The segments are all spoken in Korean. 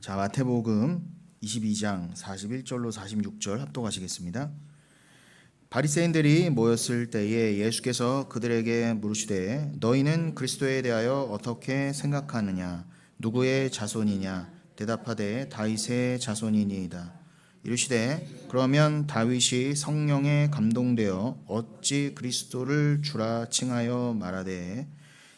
자, 마태복음 22장 41절로 46절 합독하시겠습니다. 바리새인들이 모였을 때에 예수께서 그들에게 물으시되 너희는 그리스도에 대하여 어떻게 생각하느냐? 누구의 자손이냐? 대답하되 다윗의 자손이니이다. 이르시되 그러면 다윗이 성령에 감동되어 어찌 그리스도를 주라 칭하여 말하되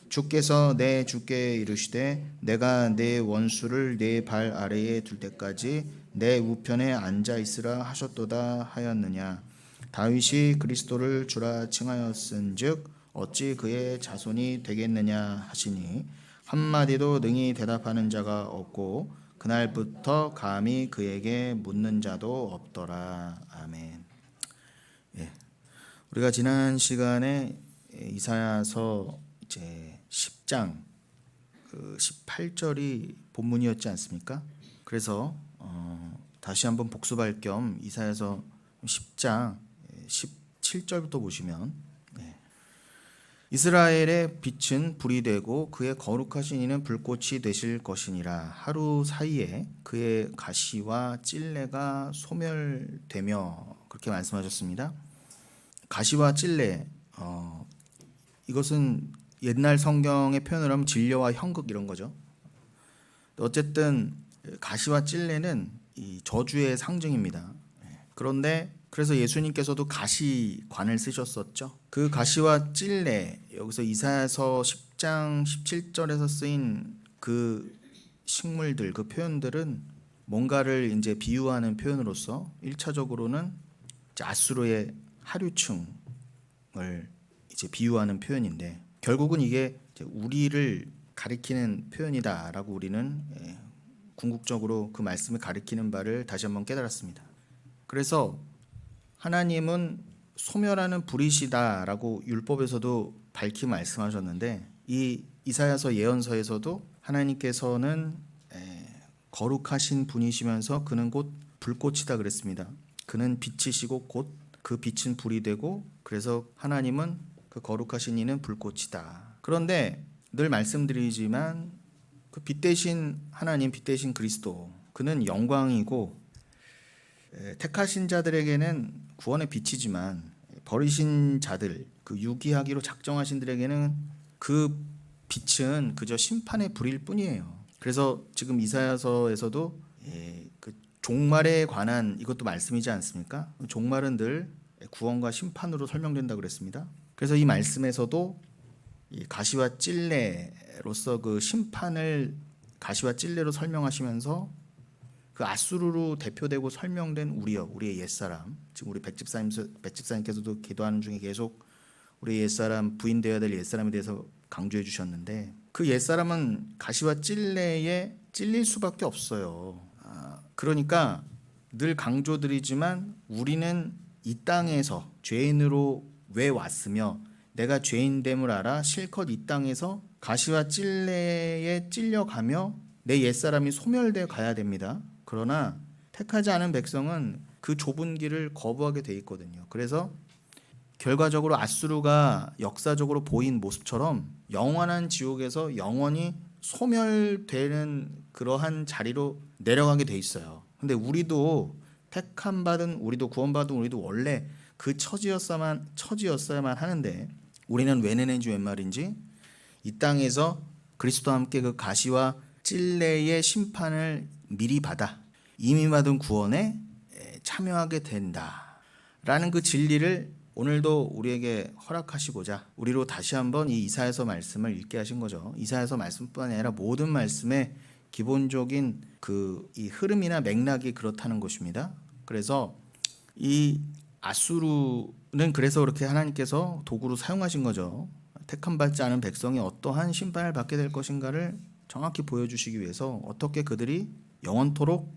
주께서 내 주께 이르시되 내가 내 원수를 내 발 아래에 둘 때까지 내 우편에 앉아 있으라 하셨도다 하였느냐. 다윗이 그리스도를 주라 칭하였은즉 어찌 그의 자손이 되겠느냐 하시니 한마디도 능히 대답하는 자가 없고 그날부터 감히 그에게 묻는 자도 없더라. 아멘. 우리가 지난 시간에 이사야서 이제 10장 18절이 본문이었지 않습니까? 그래서 다시 한번 복습할 겸 이사야서 10장 17절부터 보시면 이스라엘의 빛은 불이 되고 그의 거룩하신 이는 불꽃이 되실 것이니라. 하루 사이에 그의 가시와 찔레가 소멸되며 그렇게 말씀하셨습니다. 가시와 찔레 이것은 옛날 성경의 표현을 하면 진려와 형극 이런 거죠. 어쨌든 가시와 찔레는 이 저주의 상징입니다. 그런데 그래서 예수님께서도 가시관을 쓰셨었죠. 그 가시와 찔레, 여기서 이사야서 10장 17절에서 쓰인 그 식물들, 그 표현들은 뭔가를 이제 비유하는 표현으로서 1차적으로는 아수르의 하류층을 이제 비유하는 표현인데 결국은 이게 우리를 가리키는 표현이다라고 우리는 궁극적으로 그 말씀을 가리키는 바를 다시 한번 깨달았습니다. 그래서 하나님은 소멸하는 불이시다라고 율법에서도 밝히 말씀하셨는데 이 이사야서 예언서에서도 하나님께서는 거룩하신 분이시면서 그는 곧 불꽃이다 그랬습니다. 그는 빛이시고 곧 그 빛은 불이 되고 그래서 하나님은 그 거룩하신 이는 불꽃이다. 그런데 늘 말씀드리지만 그 빛 대신 하나님, 빛 대신 그리스도, 그는 영광이고 택하신 자들에게는 구원의 빛이지만 버리신 자들, 그 유기하기로 작정하신 들에게는 그 빛은 그저 심판의 불일 뿐이에요. 그래서 지금 이사야서에서도 그 종말에 관한 이것도 말씀이지 않습니까? 종말은 늘 구원과 심판으로 설명된다고 그랬습니다. 그래서 이 말씀에서도 이 가시와 찔레로서 그 심판을 가시와 찔레로 설명하시면서 그 아수르로 대표되고 설명된 우리의 옛사람, 지금 우리 백집사님께서도 기도하는 중에 계속 우리 옛사람, 부인되어야 될 옛사람에 대해서 강조해 주셨는데 그 옛사람은 가시와 찔레에 찔릴 수밖에 없어요. 그러니까 늘 강조드리지만 우리는 이 땅에서 죄인으로 왜 왔으며 내가 죄인됨을 알아 실컷 이 땅에서 가시와 찔레에 찔려가며 내 옛사람이 소멸되어 가야 됩니다. 그러나 택하지 않은 백성은 그 좁은 길을 거부하게 돼 있거든요. 그래서 결과적으로 아수르가 역사적으로 보인 모습처럼 영원한 지옥에서 영원히 소멸되는 그러한 자리로 내려가게 돼 있어요. 근데 우리도 택함 받은 우리도 구원받은 우리도 원래 그 처지였어야만 하는데 우리는 왜 내는지 웬 말인지 이 땅에서 그리스도와 함께 그 가시와 찔레의 심판을 미리 받아 이미 받은 구원에 참여하게 된다라는 그 진리를 오늘도 우리에게 허락하시고자 우리로 다시 한번 이 이사야서 말씀을 읽게 하신 거죠. 이사야서 말씀뿐 아니라 모든 말씀의 기본적인 이 흐름이나 맥락이 그렇다는 것입니다. 그래서 이 아수르는 그래서 그렇게 하나님께서 도구로 사용하신 거죠. 택함 받지 않은 백성이 어떠한 심판을 받게 될 것인가를 정확히 보여주시기 위해서 어떻게 그들이 영원토록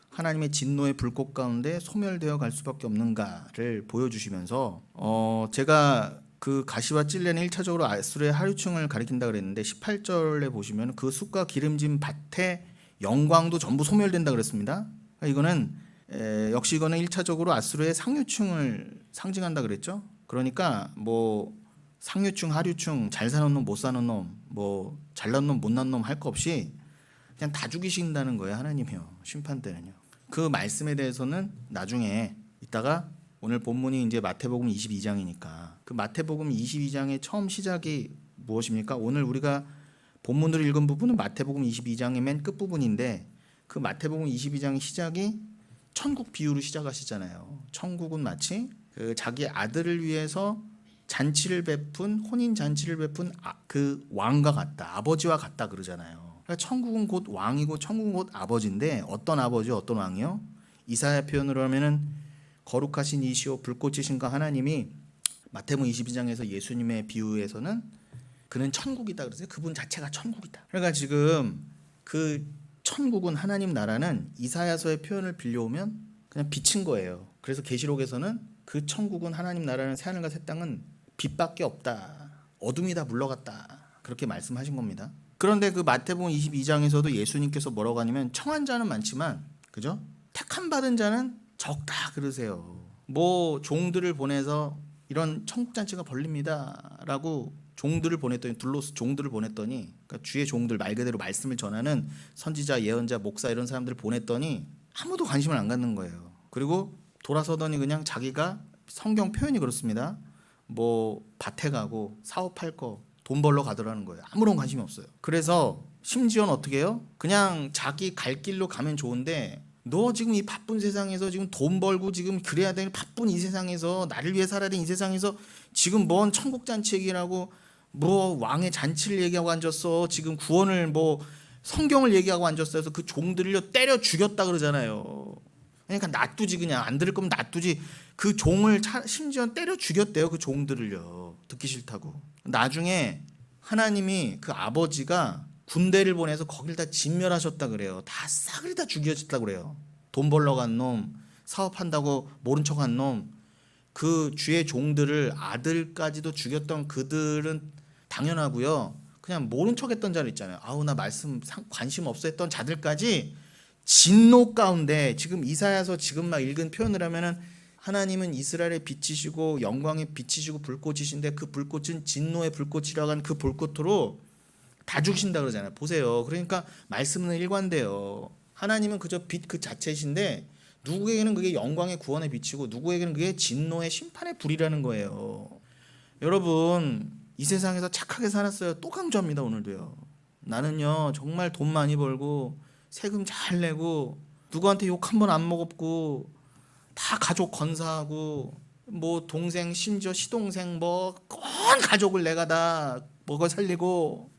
하나님의 진노의 불꽃 가운데 소멸되어 갈 수밖에 없는가를 보여주시면서 제가 그 가시와 찔레는 1차적으로 아수르의 하류층을 가리킨다 그랬는데 18절에 보시면 그 숲과 기름진 밭의 영광도 전부 소멸된다 그랬습니다. 이거는 역시 이거는 1차적으로 아수르의 상류층을 상징한다 그랬죠. 그러니까 뭐 상류층, 하류층, 잘 사는 놈, 못 사는 놈, 뭐 잘난 놈, 못난 놈 할 거 없이 그냥 다 죽이신다는 거예요. 하나님이요. 심판 때는요. 그 말씀에 대해서는 나중에 이따가 오늘 본문이 이제 마태복음 22장이니까 그 마태복음 22장의 처음 시작이 무엇입니까? 오늘 우리가 본문으로 읽은 부분은 마태복음 22장의 맨 끝부분인데 그 마태복음 22장의 시작이 천국 비유로 시작하시잖아요. 천국은 마치 그 자기 아들을 위해서 잔치를 베푼 혼인 잔치를 베푼 그 왕과 같다. 아버지와 같다 그러잖아요. 그러니까 천국은 곧 왕이고 천국은 곧 아버지인데 어떤 아버지요? 어떤 왕이요? 이사야 표현으로 하면은 거룩하신 이시오 불꽃이신가 하나님이 마태복음 22장에서 예수님의 비유에서는 그는 천국이다 그러세요. 그분 자체가 천국이다. 그러니까 지금 그 천국은 하나님 나라는 이사야서의 표현을 빌려오면 그냥 빛인 거예요. 그래서 계시록에서는 그 천국은 하나님 나라는 새하늘과 새 땅은 빛밖에 없다. 어둠이 다 물러갔다. 그렇게 말씀하신 겁니다. 그런데 그 마태복음 22장에서도 예수님께서 뭐라고 하냐면 청한 자는 많지만 그죠? 택함 받은 자는 적다 그러세요. 뭐 종들을 보내서 이런 천국 잔치가 벌립니다라고 종들을 보냈더니 둘러서 종들을 보냈더니 그러니까 주의 종들 말 그대로 말씀을 전하는 선지자, 예언자, 목사 이런 사람들을 보냈더니 아무도 관심을 안 갖는 거예요. 그리고 돌아서더니 그냥 자기가 성경 표현이 그렇습니다. 뭐 밭에 가고 사업할 거 돈 벌러 가더라는 거예요. 아무런 관심이 없어요. 그래서 심지어는 어떻게 해요? 그냥 자기 갈 길로 가면 좋은데 너 지금 이 바쁜 세상에서 지금 돈 벌고 지금 그래야 되는 바쁜 이 세상에서 나를 위해 살아야 되는 이 세상에서 지금 뭔 천국 잔치 얘기라고 뭐 왕의 잔치를 얘기하고 앉았어. 지금 구원을 뭐 성경을 얘기하고 앉았어. 그래서 그 종들을 때려 죽였다 그러잖아요. 그러니까 놔두지 그냥 안 들을 거면 놔두지. 그 종을 심지어 때려 죽였대요. 그 종들을요. 듣기 싫다고. 나중에 하나님이 그 아버지가 군대를 보내서 거길 다 진멸하셨다 그래요. 다 싹을 다 죽여졌다 그래요. 돈 벌러 간 놈, 사업한다고 모른 척한 놈, 그 주의 종들을 아들까지도 죽였던 그들은 당연하고요. 그냥 모른 척했던 자들 있잖아요. 아우 나 말씀 관심 없어 했던 자들까지 진노 가운데 지금 이사야서 지금 막 읽은 표현을 하면은 하나님은 이스라엘의 빛이시고 영광의 빛이시고 불꽃이신데 그 불꽃은 진노의 불꽃이라고 하는 그 불꽃으로 다 죽이신다 그러잖아요. 보세요. 그러니까 말씀은 일관돼요. 하나님은 그저 빛 그 자체이신데 누구에게는 그게 영광의 구원의 빛이고 누구에게는 그게 진노의 심판의 불이라는 거예요. 여러분 이 세상에서 착하게 살았어요. 또 강조합니다. 오늘도요. 나는요 정말 돈 많이 벌고 세금 잘 내고 누구한테 욕 한 번 안 먹었고 다 가족 건사하고 뭐 동생 심지어 시동생 뭐 건 가족을 내가 다 먹어 살리고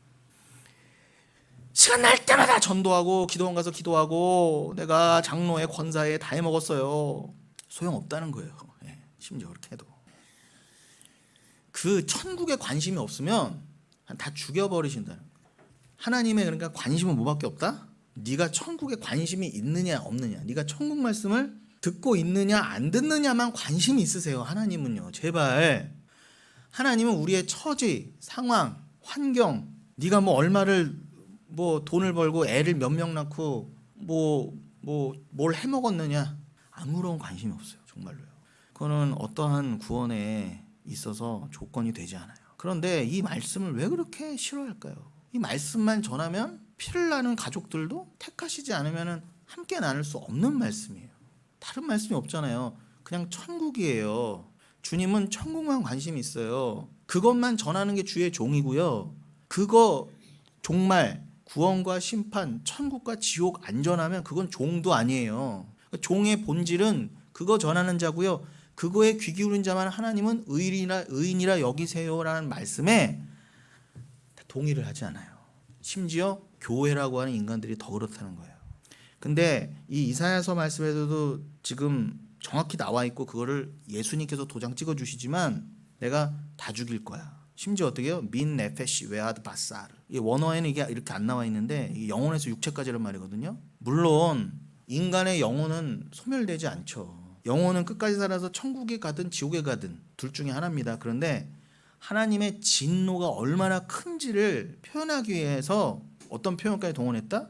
시간 날 때마다 전도하고 기도원 가서 기도하고 내가 장로에 권사에 다 해먹었어요. 소용없다는 거예요. 심지어 그렇게 해도 그 천국에 관심이 없으면 다 죽여버리신다는 거예요. 하나님의 그러니까 관심은 뭐밖에 없다? 네가 천국에 관심이 있느냐 없느냐, 네가 천국 말씀을 듣고 있느냐 안 듣느냐만 관심이 있으세요. 하나님은요. 제발. 하나님은 우리의 처지, 상황, 환경, 네가 뭐 얼마를 뭐 돈을 벌고 애를 몇 명 낳고 뭘 해먹었느냐 아무런 관심이 없어요. 정말로요. 그거는 어떠한 구원에 있어서 조건이 되지 않아요. 그런데 이 말씀을 왜 그렇게 싫어할까요? 이 말씀만 전하면 피를 나는 가족들도 택하시지 않으면 함께 나눌 수 없는 말씀이에요. 다른 말씀이 없잖아요. 그냥 천국이에요. 주님은 천국만 관심이 있어요. 그것만 전하는 게 주의 종이고요. 그거 정말 구원과 심판, 천국과 지옥 안 전하면 그건 종도 아니에요. 종의 본질은 그거 전하는 자고요. 그거에 귀 기울인 자만 하나님은 의인이라 여기세요라는 말씀에 동의를 하지 않아요. 심지어 교회라고 하는 인간들이 더 그렇다는 거예요. 근데 이 이사야서 말씀에서도 지금 정확히 나와 있고 그거를 예수님께서 도장 찍어 주시지만 내가 다 죽일 거야. 심지어 어떻게 해요? 민 네페시 웨아드 바사르. 이 원어에는 이게 이렇게 안 나와 있는데 이게 영혼에서 육체까지란 말이거든요. 물론 인간의 영혼은 소멸되지 않죠. 영혼은 끝까지 살아서 천국에 가든 지옥에 가든 둘 중에 하나입니다. 그런데 하나님의 진노가 얼마나 큰지를 표현하기 위해서 어떤 표현까지 동원했다?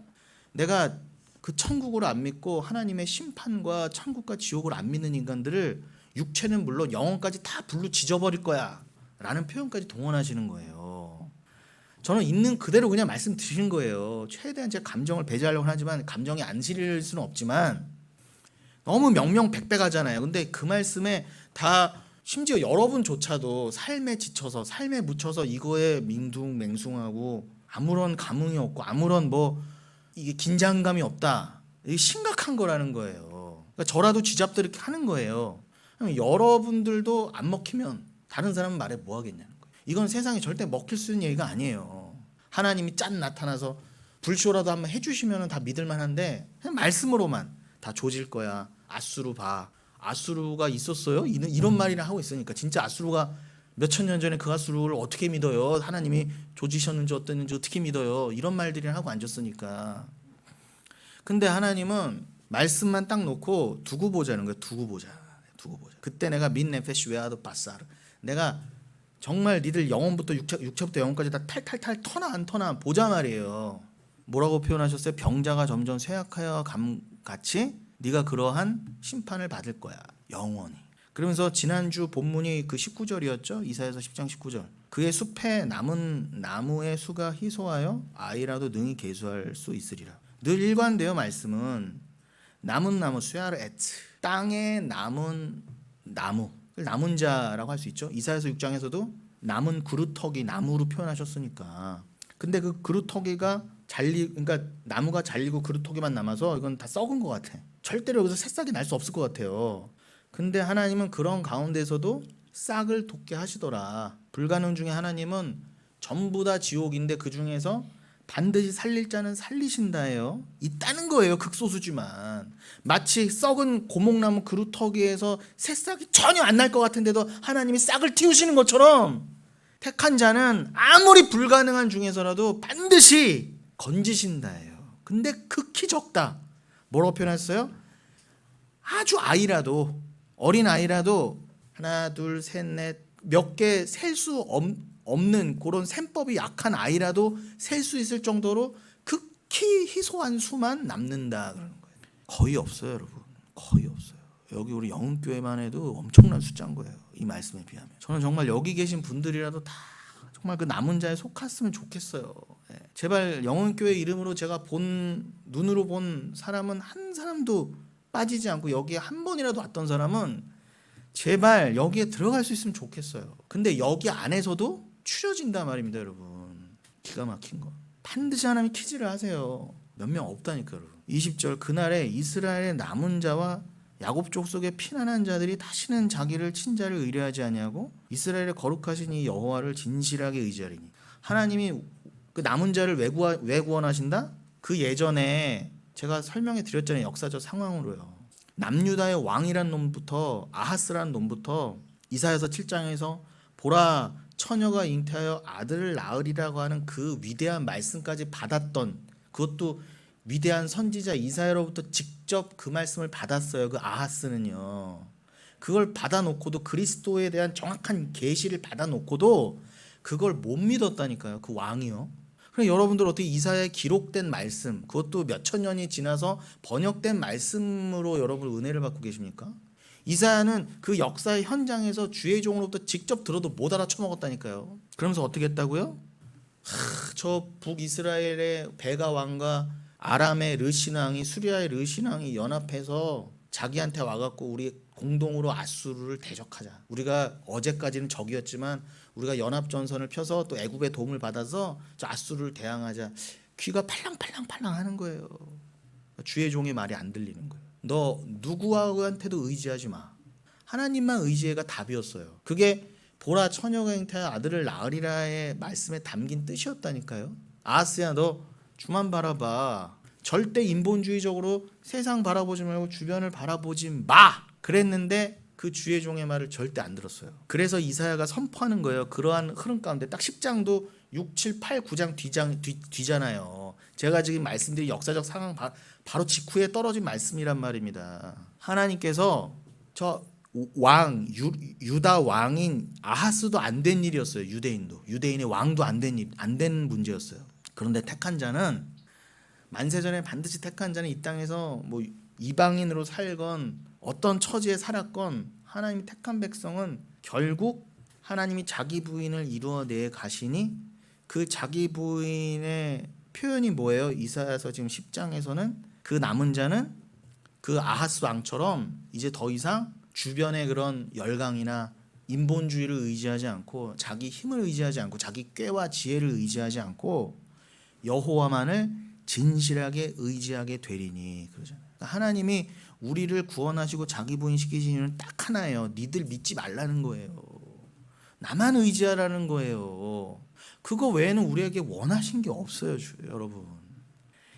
내가 그 천국을 안 믿고 하나님의 심판과 천국과 지옥을 안 믿는 인간들을 육체는 물론 영혼까지 다 불로 지져버릴 거야 라는 표현까지 동원하시는 거예요. 저는 있는 그대로 그냥 말씀드린 거예요. 최대한 제 감정을 배제하려고 하지만 감정이 안 실릴 수는 없지만 너무 명명백백하잖아요. 근데 그 말씀에 다 심지어 여러분조차도 삶에 지쳐서 삶에 묻혀서 이거에 맹숭맹숭하고 아무런 감흥이 없고 아무런 뭐 이게 긴장감이 없다. 이게 심각한 거라는 거예요. 그러니까 저라도 쥐잡듯 이렇게 하는 거예요. 여러분들도 안 먹히면 다른 사람은 말해 뭐 하겠냐는 거예요. 이건 세상에 절대 먹힐 수 있는 얘기가 아니에요. 하나님이 짠 나타나서 불쇼라도 한번 해주시면 다 믿을 만한데 그냥 말씀으로만 다 조질 거야. 아수르 봐. 아수르가 있었어요? 이런 말이나 하고 있으니까 진짜 아수르가 몇천 년 전에 그 아수르를 어떻게 믿어요? 하나님이 조지셨는지 어땠는지 어떻게 믿어요? 이런 말들이나 하고 앉았으니까. 근데 하나님은 말씀만 딱 놓고 두고 보자는 거예요. 두고 보자. 그때 내가 민 네페시 웨아드 바사르. 내가 정말 니들 영혼부터 육체부터 영혼까지 다 탈탈탈 터나 안 터나 보자 말이에요. 뭐라고 표현하셨어요? 병자가 점점 쇠약하여 감같이 네가 그러한 심판을 받을 거야. 영원히. 그러면서 지난주 본문이 그 19절이었죠. 이사야서 10장 19절. 그의 숲에 남은 나무의 수가 희소하여 아이라도 능히 계수할 수 있으리라. 늘 일관돼요. 말씀은 남은 나무 쇠아르 에트 땅에 남은 나무 남은 자라고 할 수 있죠. 이사야서 6장에서도 남은 그루터기 나무로 표현하셨으니까. 근데 그 그루터기가 그러니까 나무가 잘리고 그루터기만 남아서 이건 다 썩은 것 같아. 절대로 여기서 새싹이 날 수 없을 것 같아요. 근데 하나님은 그런 가운데서도 싹을 돋게 하시더라. 불가능 중에 하나님은 전부 다 지옥인데 그 중에서 반드시 살릴 자는 살리신다예요. 있다는 거예요. 극소수지만. 마치 썩은 고목나무 그루터기에서 새싹이 전혀 안 날 것 같은데도 하나님이 싹을 틔우시는 것처럼 택한 자는 아무리 불가능한 중에서라도 반드시 건지신다예요. 근데 극히 적다. 뭐라고 표현했어요? 아주 아이라도 어린 아이라도 하나 둘 셋 넷 몇 개 셀 수 없는 그런 셈법이 약한 아이라도 셀 수 있을 정도로 극히 희소한 수만 남는다 그러는 거예요. 거의 없어요, 여러분. 거의 없어요. 여기 우리 영흥교회만 해도 엄청난 숫자인 거예요. 이 말씀에 비하면. 저는 정말 여기 계신 분들이라도 다 정말 그 남은 자에 속았으면 좋겠어요. 제발 영흥교회 이름으로 제가 눈으로 본 사람은 한 사람도 빠지지 않고 여기에 한 번이라도 왔던 사람은 제발 여기에 들어갈 수 있으면 좋겠어요. 근데 여기 안에서도 추려진단 말입니다, 여러분. 기가 막힌 거. 반드시 하나님이 퀴즈를 하세요. 몇 명 없다니까, 여러분. 20절 그날에 이스라엘의 남은 자와 야곱 족속의 피난한 자들이 다시는 자기를 친자를 의뢰하지 아니하고 이스라엘의 거룩하신 이 여호와를 진실하게 의지하리니. 하나님이 그 남은 자를 왜 구원하신다? 그 예전에 제가 설명해 드렸잖아요. 역사적 상황으로요. 남유다의 왕이란 놈부터 아하스라는 놈부터 이사야서 7장에서 보라 처녀가 잉태하여 아들을 낳으리라고 하는 그 위대한 말씀까지 받았던, 그것도 위대한 선지자 이사야로부터 직접 그 말씀을 받았어요. 그 아하스는요. 그걸 받아놓고도 그리스도에 대한 정확한 계시를 받아놓고도 그걸 못 믿었다니까요. 그 왕이요. 그럼 여러분들 어떻게 이사야에 기록된 말씀, 그것도 몇천 년이 지나서 번역된 말씀으로 여러분 은혜를 받고 계십니까? 이사야는 그 역사의 현장에서 주의 종으로부터 직접 들어도 못 알아쳐먹었다니까요. 그러면서 어떻게 했다고요? 저 북이스라엘의 베가 왕과 아람의 르신왕이 수리아의 르신왕이 연합해서 자기한테 와갖고 우리 공동으로 아수르를 대적하자. 우리가 어제까지는 적이었지만 우리가 연합전선을 펴서 또 애굽의 도움을 받아서 저 아수르를 대항하자. 귀가 팔랑팔랑 하는 거예요. 주의 종의 말이 안 들리는 거예요. 너 누구한테도 의지하지 마. 하나님만 의지해가 답이었어요. 그게 보라 처녀가 잉태하여 아들을 낳으리라의 말씀에 담긴 뜻이었다니까요. 아하스야 너 주만 바라봐. 절대 인본주의적으로 세상 바라보지 말고 주변을 바라보지 마. 그랬는데 그 주의 종의 말을 절대 안 들었어요. 그래서 이사야가 선포하는 거예요. 그러한 흐름 가운데 딱 10장도 6, 7, 8, 9장 뒤잖아요. 제가 지금 말씀드린 역사적 상황 바로 직후에 떨어진 말씀이란 말입니다. 하나님께서 저 유다 왕인 아하스도 안 된 일이었어요. 유대인의 왕도 안 된 문제였어요. 그런데 택한 자는 만세전에 반드시 택한 자는 이 땅에서 뭐 이방인으로 살건 어떤 처지에 살았건 하나님이 택한 백성은 결국 하나님이 자기 부인을 이루어내 가시니 그 자기 부인의 표현이 뭐예요? 이사야서 지금 10장에서는 그 남은 자는 그 아하스 왕처럼 이제 더 이상 주변의 그런 열강이나 인본주의를 의지하지 않고 자기 힘을 의지하지 않고 자기 꾀와 지혜를 의지하지 않고 여호와만을 진실하게 의지하게 되리니 그러잖아요. 그러니까 하나님이 우리를 구원하시고 자기 부인시키신 이유는 딱 하나예요. 니들 믿지 말라는 거예요. 나만 의지하라는 거예요. 그거 외에는 우리에게 원하신 게 없어요, 여러분.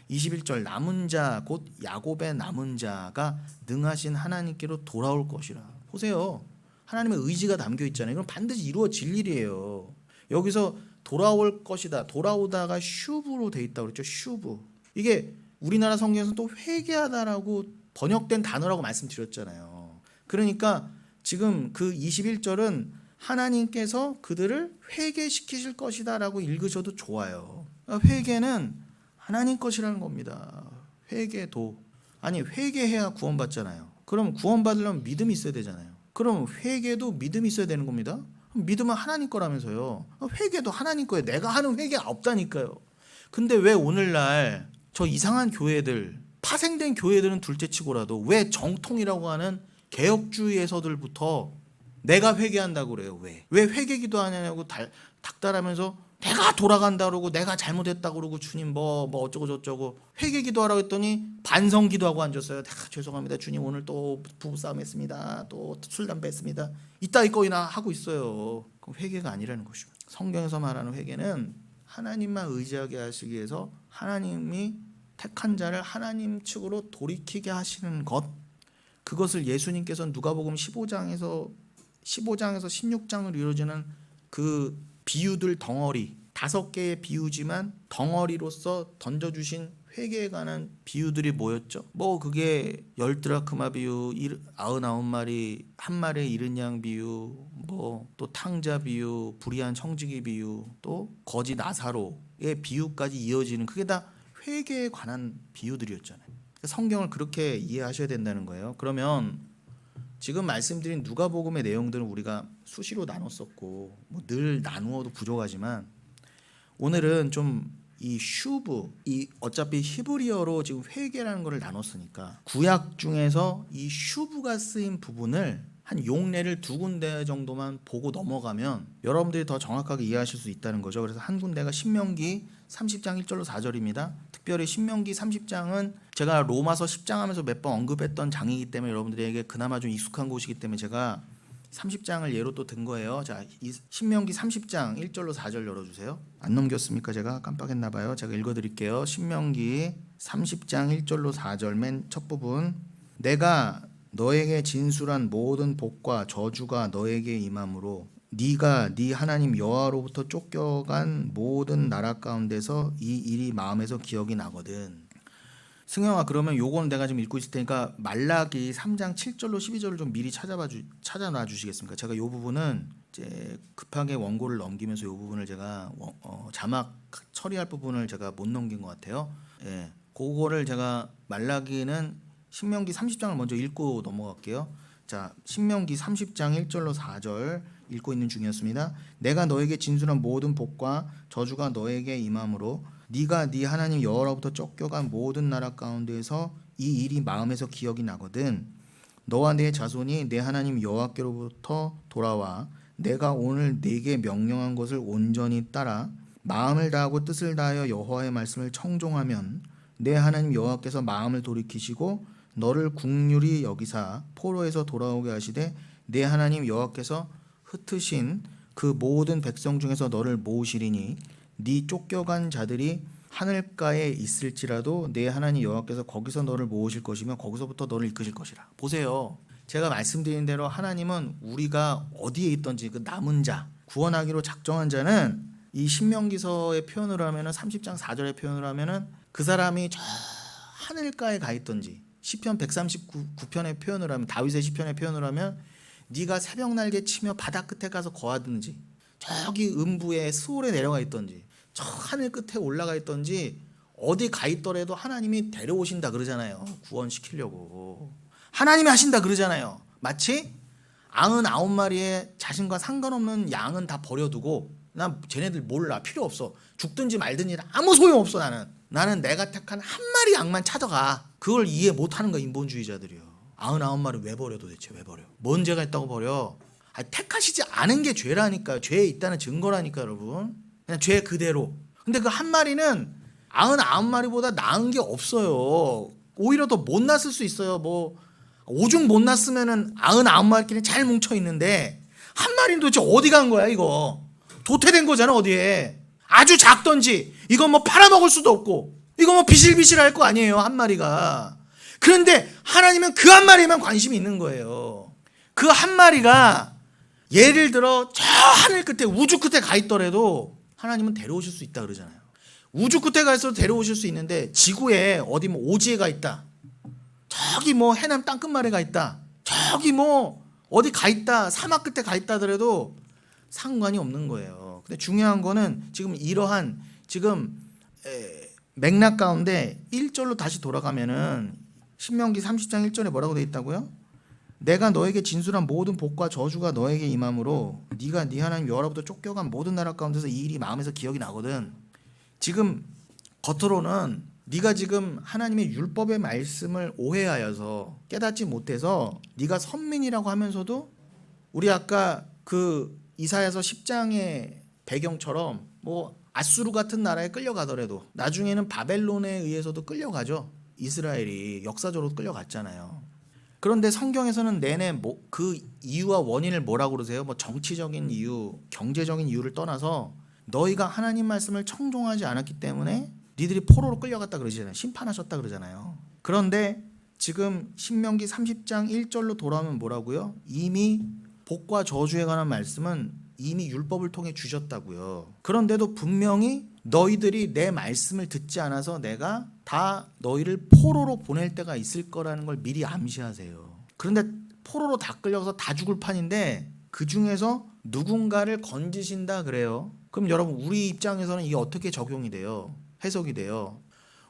21절 남은 자 곧 야곱의 남은 자가 능하신 하나님께로 돌아올 것이라. 보세요. 하나님의 의지가 담겨 있잖아요. 이건 반드시 이루어질 일이에요. 여기서 돌아올 것이다. 돌아오다가 슈브로 돼 있다고 그랬죠. 슈브. 이게 우리나라 성경에서 또 회개하다라고 번역된 단어라고 말씀드렸잖아요. 그러니까 지금 그 21절은 하나님께서 그들을 회개시키실 것이다라고 읽으셔도 좋아요. 그러니까 회개는 하나님 것이라는 겁니다. 회개도. 아니 회개해야 구원받잖아요. 그럼 구원받으려면 믿음이 있어야 되잖아요. 그럼 회개도 믿음이 있어야 되는 겁니다. 믿음은 하나님 거라면서요. 회개도 하나님 거예요. 내가 하는 회개가 없다니까요. 근데 왜 오늘날 저 이상한 교회들, 파생된 교회들은 둘째치고라도 왜 정통이라고 하는 개혁주의에서들부터 내가 회개한다고 그래요. 왜 회개기도 하냐고 닥달하면서 내가 돌아간다 그러고 내가 잘못했다 그러고 주님 뭐 어쩌고 저쩌고 회개기도 하라고 했더니 반성기도 하고 앉았어요. 죄송합니다 주님, 오늘 또 부부싸움 했습니다. 또 술 담배 했습니다. 이따위 거이나 하고 있어요. 그럼 회개가 아니라는 것이죠. 성경에서 말하는 회개는 하나님만 의지하게 하시기 위해서 하나님이 택한 자를 하나님 측으로 돌이키게 하시는 것, 그것을 예수님께서 누가복음 15장에서 16장으로 이루어지는 그 비유들 덩어리, 5개의 비유지만 덩어리로서 던져주신 회개에 관한 비유들이 뭐였죠? 뭐 그게 10드라크마 비유, 99마리, 한 마리의 잃은 양 비유, 뭐 또 탕자 비유, 불의한 청지기 비유, 또 거지 나사로의 비유까지 이어지는, 그게 다 회개에 관한 비유들이었잖아요. 성경을 그렇게 이해하셔야 된다는 거예요. 그러면 지금 말씀드린 누가복음의 내용들은 우리가 수시로 나눴었고 뭐 늘 나누어도 부족하지만 오늘은 좀 이 슈브, 이 어차피 히브리어로 지금 회개라는 것을 나눴으니까 구약 중에서 이 슈브가 쓰인 부분을 한 용례를 2군데 정도만 보고 넘어가면 여러분들이 더 정확하게 이해하실 수 있다는 거죠. 그래서 한 군데가 신명기 30장 1절로 4절입니다. 특별히 신명기 30장은 제가 로마서 10장 하면서 몇 번 언급했던 장이기 때문에 여러분들에게 그나마 좀 익숙한 곳이기 때문에 제가 30장을 예로 또 든 거예요. 자, 이 신명기 30장 1절로 4절 열어주세요. 안 넘겼습니까? 제가 깜빡했나 봐요. 제가 읽어드릴게요. 신명기 30장 1절로 4절 맨 첫 부분. 내가 너에게 진술한 모든 복과 저주가 너에게 임함으로 네가 네 하나님 여호와로부터 쫓겨간 모든 나라 가운데서 이 일이 마음에서 기억이 나거든. 승영아, 그러면 요거는 내가 지금 읽고 있을 테니까 말라기 3장 7절로 12절을 좀 미리 찾아놔 주시겠습니까? 제가 요 부분은 이제 급하게 원고를 넘기면서 요 부분을 제가 자막 처리할 부분을 제가 못 넘긴 것 같아요. 예, 그거를 제가 말라기는 신명기 30장을 먼저 읽고 넘어갈게요. 자, 신명기 30장 1절로 4절 읽고 있는 중이었습니다. 내가 너에게 진술한 모든 복과 저주가 너에게 임함으로 네가 네 하나님 여호와로부터 쫓겨간 모든 나라 가운데에서 이 일이 마음에서 기억이 나거든. 너와 네 자손이 내 하나님 여호와께로부터 돌아와 내가 오늘 네게 명령한 것을 온전히 따라 마음을 다하고 뜻을 다하여 여호와의 말씀을 청종하면 내 하나님 여호와께서 마음을 돌이키시고 너를 국률이 여기사 포로에서 돌아오게 하시되 내 하나님 여호와께서 흩으신 그 모든 백성 중에서 너를 모으시리니 네 쫓겨간 자들이 하늘가에 있을지라도 내 하나님 여호와께서 거기서 너를 모으실 것이며 거기서부터 너를 이끄실 것이라. 보세요. 제가 말씀드린 대로 하나님은 우리가 어디에 있든지 그 남은 자, 구원하기로 작정한 자는 이 신명기서의 표현으로 하면은 30장 4절의 표현으로 하면은 그 사람이 저 하늘가에 가 있든지 시편 139편의 표현으로 하면 다윗의 시편의 표현으로 하면 네가 새벽 날개 치며 바다 끝에 가서 거하든지 저기 음부에 스올에 내려가 있든지 저 하늘 끝에 올라가 있든지 어디 가 있더라도 하나님이 데려오신다 그러잖아요. 구원시키려고 하나님이 하신다 그러잖아요. 마치 99마리의 자신과 상관없는 양은 다 버려두고 난 쟤네들 몰라. 필요 없어. 죽든지 말든지 아무 소용없어. 나는 내가 택한 한 마리 양만 찾아가. 그걸 이해 못하는 거야, 인본주의자들이요. 99마리 왜 버려 도대체? 왜 버려? 뭔 죄가 있다고 버려? 택하시지 않은 게 죄라니까요. 죄에 있다는 증거라니까, 여러분. 그냥 죄 그대로. 근데 그 한 마리는 99마리보다 나은 게 없어요. 오히려 더 못 났을 수 있어요. 뭐 오죽 못 났으면은 99마리끼리 잘 뭉쳐 있는데 한 마리는 도대체 어디 간 거야, 이거? 도태된 거잖아, 어디에. 아주 작던지 이건 뭐 팔아먹을 수도 없고 이거 뭐 비실비실할 거 아니에요, 한 마리가. 그런데 하나님은 그 한 마리에만 관심이 있는 거예요. 그 한 마리가 예를 들어 저 하늘 끝에 우주 끝에 가 있더라도 하나님은 데려오실 수 있다 그러잖아요. 우주 끝에 가 있어도 데려오실 수 있는데 지구에 어디 뭐 오지에 가 있다, 저기 뭐 해남 땅끝말에 가 있다, 저기 뭐 어디 가 있다, 사막 끝에 가 있다 하더라도 상관이 없는 거예요. 근데 중요한 거는 지금 이러한 지금 맥락 가운데 1절로 다시 돌아가면은 신명기 30장 1절에 뭐라고 되어 있다고요? 내가 너에게 진술한 모든 복과 저주가 너에게 임함으로 네가 네 하나님 여호와로부터 쫓겨간 모든 나라 가운데서 이 일이 마음에서 기억이 나거든. 지금 겉으로는 네가 지금 하나님의 율법의 말씀을 오해하여서 깨닫지 못해서 네가 선민이라고 하면서도 우리 아까 그 이사야서 10장의 배경처럼 뭐 아수르 같은 나라에 끌려가더라도 나중에는 바벨론에 의해서도 끌려가죠. 이스라엘이 역사적으로 끌려갔잖아요. 그런데 성경에서는 내내 그 이유와 원인을 뭐라고 그러세요? 뭐 정치적인 이유, 경제적인 이유를 떠나서 너희가 하나님 말씀을 청종하지 않았기 때문에 니들이 포로로 끌려갔다 그러잖아요. 심판하셨다 그러잖아요. 그런데 지금 신명기 30장 1절로 돌아오면 뭐라고요? 이미 복과 저주에 관한 말씀은 이미 율법을 통해 주셨다고요. 그런데도 분명히 너희들이 내 말씀을 듣지 않아서 내가 다 너희를 포로로 보낼 때가 있을 거라는 걸 미리 암시하세요. 그런데 포로로 다 끌려가서 다 죽을 판인데 그 중에서 누군가를 건지신다 그래요. 그럼 여러분 우리 입장에서는 이게 어떻게 적용이 돼요? 해석이 돼요.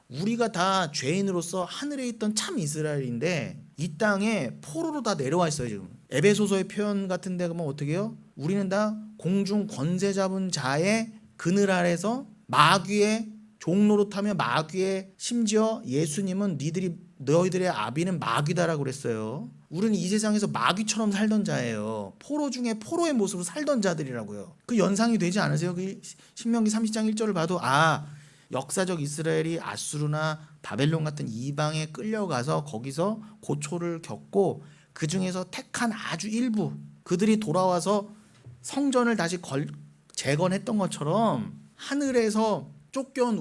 우리가 다 죄인으로서 하늘에 있던 참 이스라엘인데 이 땅에 포로로 다 내려와 있어요. 지금 에베소서의 표현 같은 데 가면 어떻게 해요? 우리는 다 공중 권세 잡은 자의 그늘 아래서 마귀의 종노릇하며 마귀의, 심지어 예수님은 너희들의 아비는 마귀다라고 그랬어요. 우리는 이 세상에서 마귀처럼 살던 자예요. 포로 중에 포로의 모습으로 살던 자들이라고요. 그 연상이 되지 않으세요? 그 신명기 30장 1절을 봐도 역사적 이스라엘이 아수르나 바벨론 같은 이방에 끌려가서 거기서 고초를 겪고 그 중에서 택한 아주 일부 그들이 돌아와서 성전을 다시 재건했던 것처럼 하늘에서 쫓겨온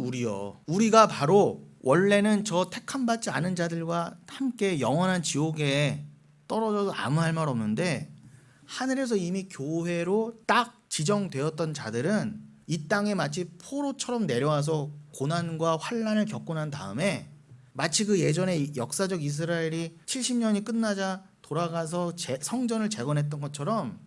우리가 바로 원래는 저 택함 받지 않은 자들과 함께 영원한 지옥에 떨어져도 아무 할 말 없는데 하늘에서 이미 교회로 딱 지정되었던 자들은 이 땅에 마치 포로처럼 내려와서 고난과 환난을 겪고 난 다음에 마치 그 예전에 역사적 이스라엘이 70년이 끝나자 돌아가서 성전을 재건했던 것처럼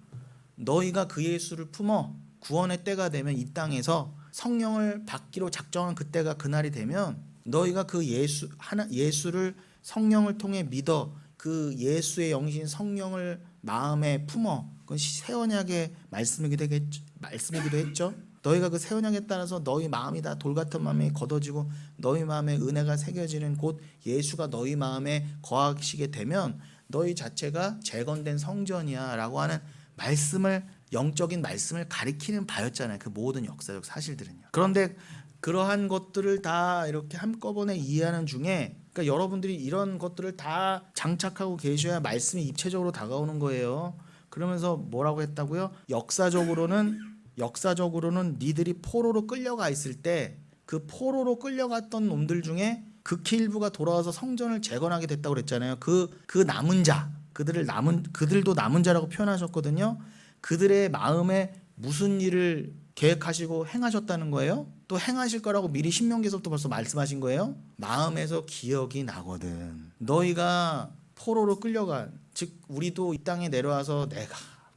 너희가 그 예수를 품어 구원의 때가 되면 이 땅에서 성령을 받기로 작정한 그때가 그날이 되면 너희가 그 예수를 성령을 통해 믿어 그 예수의 영이신 성령을 마음에 품어, 그건 새 언약의 말씀이기도 했죠. 너희가 그 새 언약에 따라서 너희 마음이 다 돌 같은 마음이 걷어지고 너희 마음에 은혜가 새겨지는 곧 예수가 너희 마음에 거하시게 되면 너희 자체가 재건된 성전이야 라고 하는 말씀을, 영적인 말씀을 가리키는 바였잖아요. 그 모든 역사적 사실들은요. 그런데 그러한 것들을 다 이렇게 한꺼번에 이해하는 중에, 그러니까 여러분들이 이런 것들을 다 장착하고 계셔야 말씀이 입체적으로 다가오는 거예요. 그러면서 뭐라고 했다고요? 역사적으로는 니들이 포로로 끌려가 있을 때 그 포로로 끌려갔던 놈들 중에 극히 일부가 돌아와서 성전을 재건하게 됐다고 그랬잖아요. 그 남은 자, 그들도 남은 자라고 표현하셨거든요. 그들의 마음에 무슨 일을 계획하시고 행하셨다는 거예요? 또 행하실 거라고 미리 신명기에서부터 벌써 말씀하신 거예요? 마음에서 기억이 나거든. 너희가 포로로 끌려간, 즉 우리도 이 땅에 내려와서 내가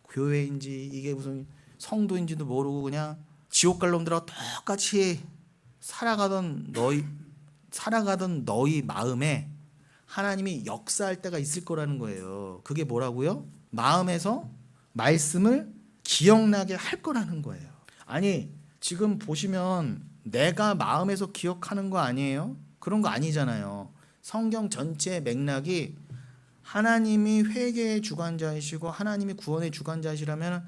교회인지 이게 무슨 성도인지도 모르고 그냥 지옥 갈 놈들하고 똑같이 살아가던 너희 마음에 하나님이 역사할 때가 있을 거라는 거예요. 그게 뭐라고요? 마음에서 말씀을 기억나게 할 거라는 거예요. 아니 지금 보시면 내가 마음에서 기억하는 거 아니에요? 그런 거 아니잖아요. 성경 전체의 맥락이 하나님이 회개의 주관자이시고 하나님이 구원의 주관자이시라면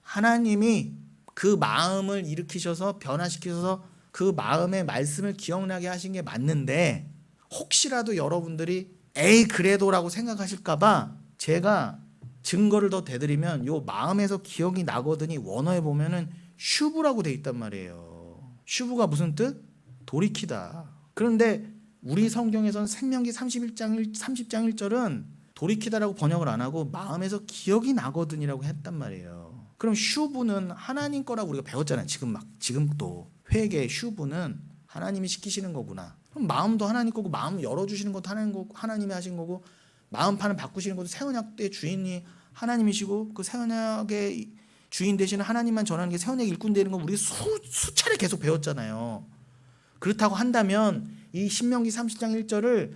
하나님이 그 마음을 일으키셔서 변화시키셔서 그 마음의 말씀을 기억나게 하신 게 맞는데, 혹시라도 여러분들이 에이 그래도라고 생각하실까봐 제가 증거를 더 대드리면 요 마음에서 기억이 나거든이 원어에 보면은 슈브라고 돼 있단 말이에요. 슈브가 무슨 뜻? 돌이키다. 그런데 우리 성경에서는 생명기 30장 1절은 돌이키다라고 번역을 안 하고 마음에서 기억이 나거든이라고 했단 말이에요. 그럼 슈브는 하나님 거라고 우리가 배웠잖아요. 지금도 회개 슈브는 하나님이 시키시는 거구나. 그럼 마음도 하나님 거고 마음 열어주시는 것도 하나님이 하신 거고 마음판을 바꾸시는 것도 새 언약의 주인이 하나님이시고 그 새 언약의 주인 되시는 하나님만 전하는 게 새 언약 일꾼 되는 거 우리 수차례 계속 배웠잖아요. 그렇다고 한다면 이 신명기 30장 1절을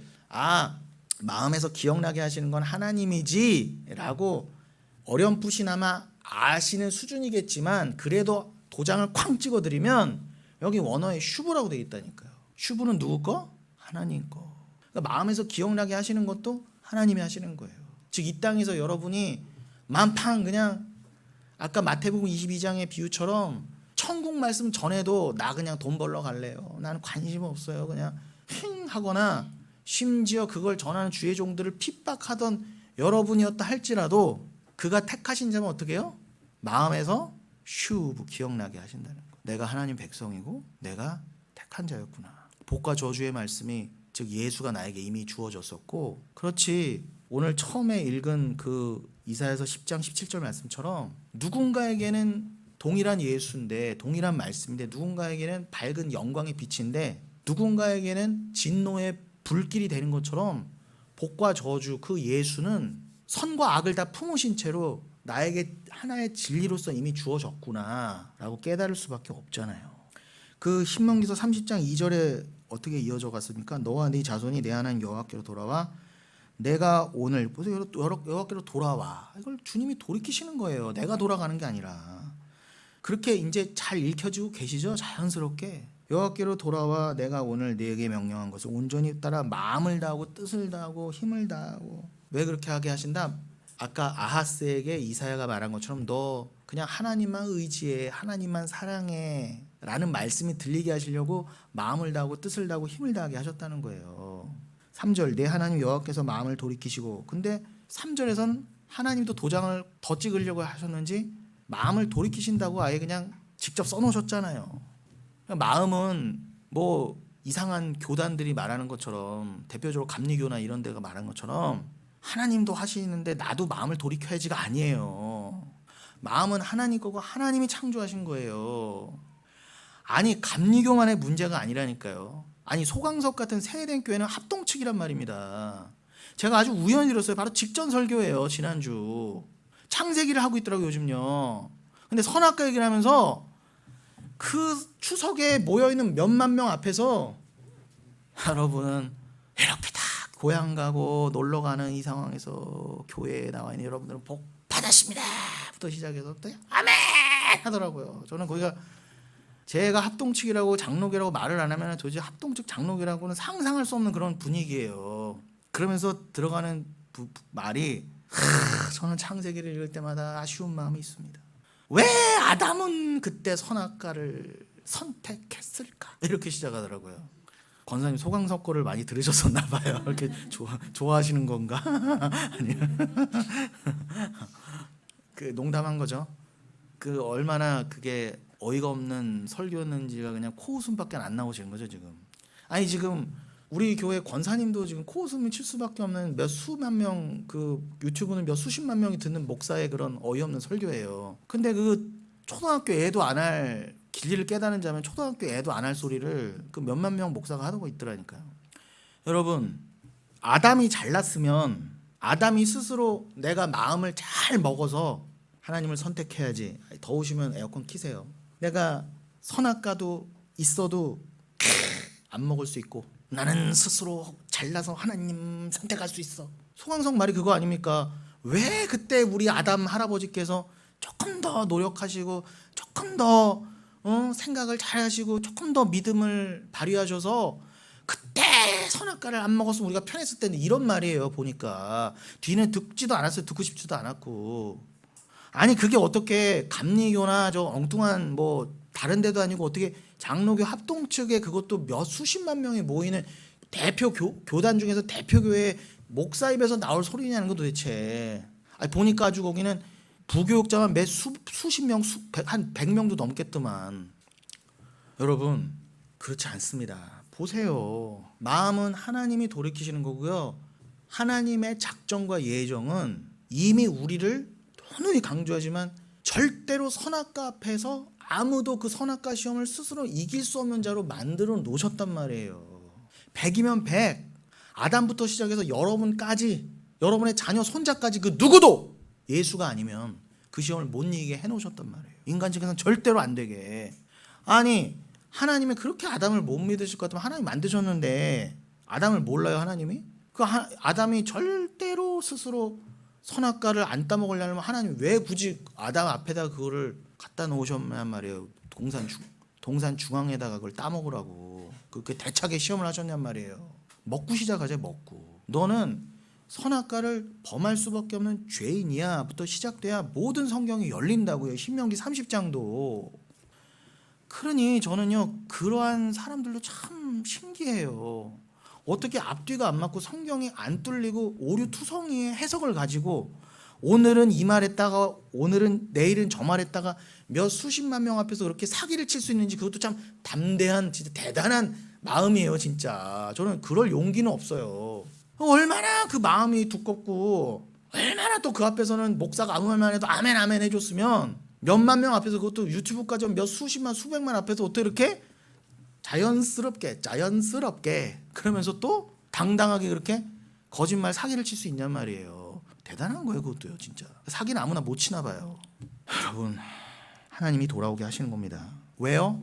마음에서 기억나게 하시는 건 하나님이지 라고 어렴풋이나마 아시는 수준이겠지만 그래도 도장을 쾅 찍어드리면 여기 원어에 슈브라고 되어 있다니까요. 슈브는 누구 거? 하나님 거. 그러니까 마음에서 기억나게 하시는 것도 하나님이 하시는 거예요. 즉 이 땅에서 여러분이 만팡 그냥 아까 마태복음 22장의 비유처럼 천국 말씀 전에도 나 그냥 돈 벌러 갈래요. 나는 관심 없어요. 그냥 힝 하거나 심지어 그걸 전하는 주의 종들을 핍박하던 여러분이었다 할지라도 그가 택하신 자면 어떻게 해요? 마음에서 슈브 기억나게 하신다는 거. 내가 하나님 백성이고 내가 택한 자였구나. 복과 저주의 말씀이 즉 예수가 나에게 이미 주어졌었고, 그렇지 오늘 처음에 읽은 그 이사야서 10장 17절 말씀처럼 누군가에게는 동일한 예수인데 동일한 말씀인데 누군가에게는 밝은 영광의 빛인데 누군가에게는 진노의 불길이 되는 것처럼 복과 저주 그 예수는 선과 악을 다 품으신 채로 나에게 하나의 진리로서 이미 주어졌구나 라고 깨달을 수밖에 없잖아요. 그 신명기서 30장 2절에 어떻게 이어져 갔습니까? 너와 네 자손이 내 하나님 여호와께로 돌아와 내가 오늘 보세요. 여호와께로 돌아와. 이걸 주님이 돌이키시는 거예요. 내가 돌아가는 게 아니라. 그렇게 이제 잘 읽혀지고 계시죠? 자연스럽게. 여호와께로 돌아와 내가 오늘 네게 명령한 것을 온전히 따라 마음을 다하고 뜻을 다하고 힘을 다하고. 왜 그렇게 하게 하신다? 아까 아하스에게 이사야가 말한 것처럼 너 그냥 하나님만 의지해, 하나님만 사랑해 라는 말씀이 들리게 하시려고 마음을 다하고 뜻을 다하고 힘을 다하게 하셨다는 거예요. 3절 내 하나님 여호와께서 마음을 돌이키시고, 근데 3절에선 하나님도 도장을 더 찍으려고 하셨는지 마음을 돌이키신다고 아예 그냥 직접 써놓으셨잖아요. 마음은 뭐 이상한 교단들이 말하는 것처럼, 대표적으로 감리교나 이런 데가 말하는 것처럼 하나님도 하시는데 나도 마음을 돌이켜야지가 아니에요. 마음은 하나님 거고 하나님이 창조하신 거예요. 아니 감리교만의 문제가 아니라니까요. 아니 소강석 같은 세례된 교회는 합동측이란 말입니다. 제가 아주 우연히 들었어요. 바로 직전 설교예요. 지난주 창세기를 하고 있더라고요 요즘요. 근데 선악과 얘기를 하면서 그 추석에 모여있는 몇만 명 앞에서 여러분은 이렇게 다 고향 가고 놀러 가는 이 상황에서 교회에 나와 있는 여러분들은 복 받으십니다 부터 시작해서 또 아멘 하더라고요. 저는 거기가 제가 합동측이라고 장로교라고 말을 안 하면 도대체 합동측 장로교라고는 상상할 수 없는 그런 분위기예요. 그러면서 들어가는 말이 저는 창세기를 읽을 때마다 아쉬운 마음이 있습니다. 왜 아담은 그때 선악과를 선택했을까? 이렇게 시작하더라고요. 권사님 소강석 거를 많이 들으셨었나 봐요. 이렇게 좋아하시는 건가? 아니요. 그 농담한 거죠. 그 얼마나 그게 어이가 없는 설교였는지가 그냥 코웃음밖에 안 나오시는 거죠 지금. 아니 지금 우리 교회 권사님도 지금 코웃음이 칠 수밖에 없는 몇 수만 명, 그 유튜브는 몇 수십만 명이 듣는 목사의 그런 어이없는 설교예요. 근데 그 초등학교 애도 안 할 진리를 깨닫는 자면 초등학교 애도 안 할 소리를 그 몇만 명 목사가 하고 있더라니까요. 여러분 아담이 잘났으면 아담이 스스로 내가 마음을 잘 먹어서 하나님을 선택해야지. 더우시면 에어컨 키세요. 내가 선악과도 있어도 안 먹을 수 있고 나는 스스로 잘나서 하나님 선택할 수 있어. 소강석 말이 그거 아닙니까? 왜 그때 우리 아담 할아버지께서 조금 더 노력하시고 조금 더 생각을 잘 하시고 조금 더 믿음을 발휘하셔서 그때 선악과를 안 먹었으면 우리가 편했을 텐데, 이런 말이에요. 보니까 뒤는 듣지도 않았어요. 듣고 싶지도 않았고. 아니 그게 어떻게 감리교나 저 엉뚱한 뭐 다른 데도 아니고 어떻게 장로교 합동 측에 그것도 몇 수십만 명이 모이는 대표 교단 중에서 대표교회 목사 입에서 나올 소리냐는 거 도대체. 아니 보니까 아주 거기는 부교육자만 매 수십 명, 한 100명도 넘겠더만. 여러분 그렇지 않습니다. 보세요. 마음은 하나님이 돌이키시는 거고요. 하나님의 작정과 예정은 이미 우리를 누누이 강조하지만 절대로 선악과 앞에서 아무도 그 선악과 시험을 스스로 이길 수 없는 자로 만들어 놓으셨단 말이에요. 100이면 100. 아담부터 시작해서 여러분까지, 여러분의 자녀 손자까지 그 누구도 예수가 아니면 그 시험을 못 이기게 해놓으셨단 말이에요. 인간적에서는 절대로 안 되게. 아니 하나님이 그렇게 아담을 못 믿으실 것 같으면 하나님 만드셨는데 아담을 몰라요 하나님이? 그 아담이 절대로 스스로 선악과를 안 따먹으려면 하나님 왜 굳이 아담 앞에다 그거를 갖다 놓으셨냔 말이에요. 동산 중앙에다가 그걸 따먹으라고 그렇게 대차게 시험을 하셨냔 말이에요. 먹고 시작하자. 먹고 너는 선악과를 범할 수밖에 없는 죄인이야 부터 시작돼야 모든 성경이 열린다고요. 신명기 30장도. 그러니 저는요 그러한 사람들도 참 신기해요. 어떻게 앞뒤가 안 맞고 성경이 안 뚫리고 오류투성이의 해석을 가지고 오늘은 이 말했다가 내일은 저 말했다가 몇 수십만 명 앞에서 그렇게 사기를 칠 수 있는지, 그것도 참 담대한 진짜 대단한 마음이에요. 진짜 저는 그럴 용기는 없어요. 얼마나 그 마음이 두껍고 얼마나 또 그 앞에서는 목사가 아무 말만 해도 아멘 아멘 해줬으면 몇만 명 앞에서, 그것도 유튜브까지 몇 수십만 수백만 앞에서 어떻게 이렇게 자연스럽게 그러면서 또 당당하게 그렇게 거짓말 사기를 칠 수 있냔 말이에요. 대단한 거예요 그것도요. 진짜 사기는 아무나 못 치나 봐요. 여러분 하나님이 돌아오게 하시는 겁니다. 왜요?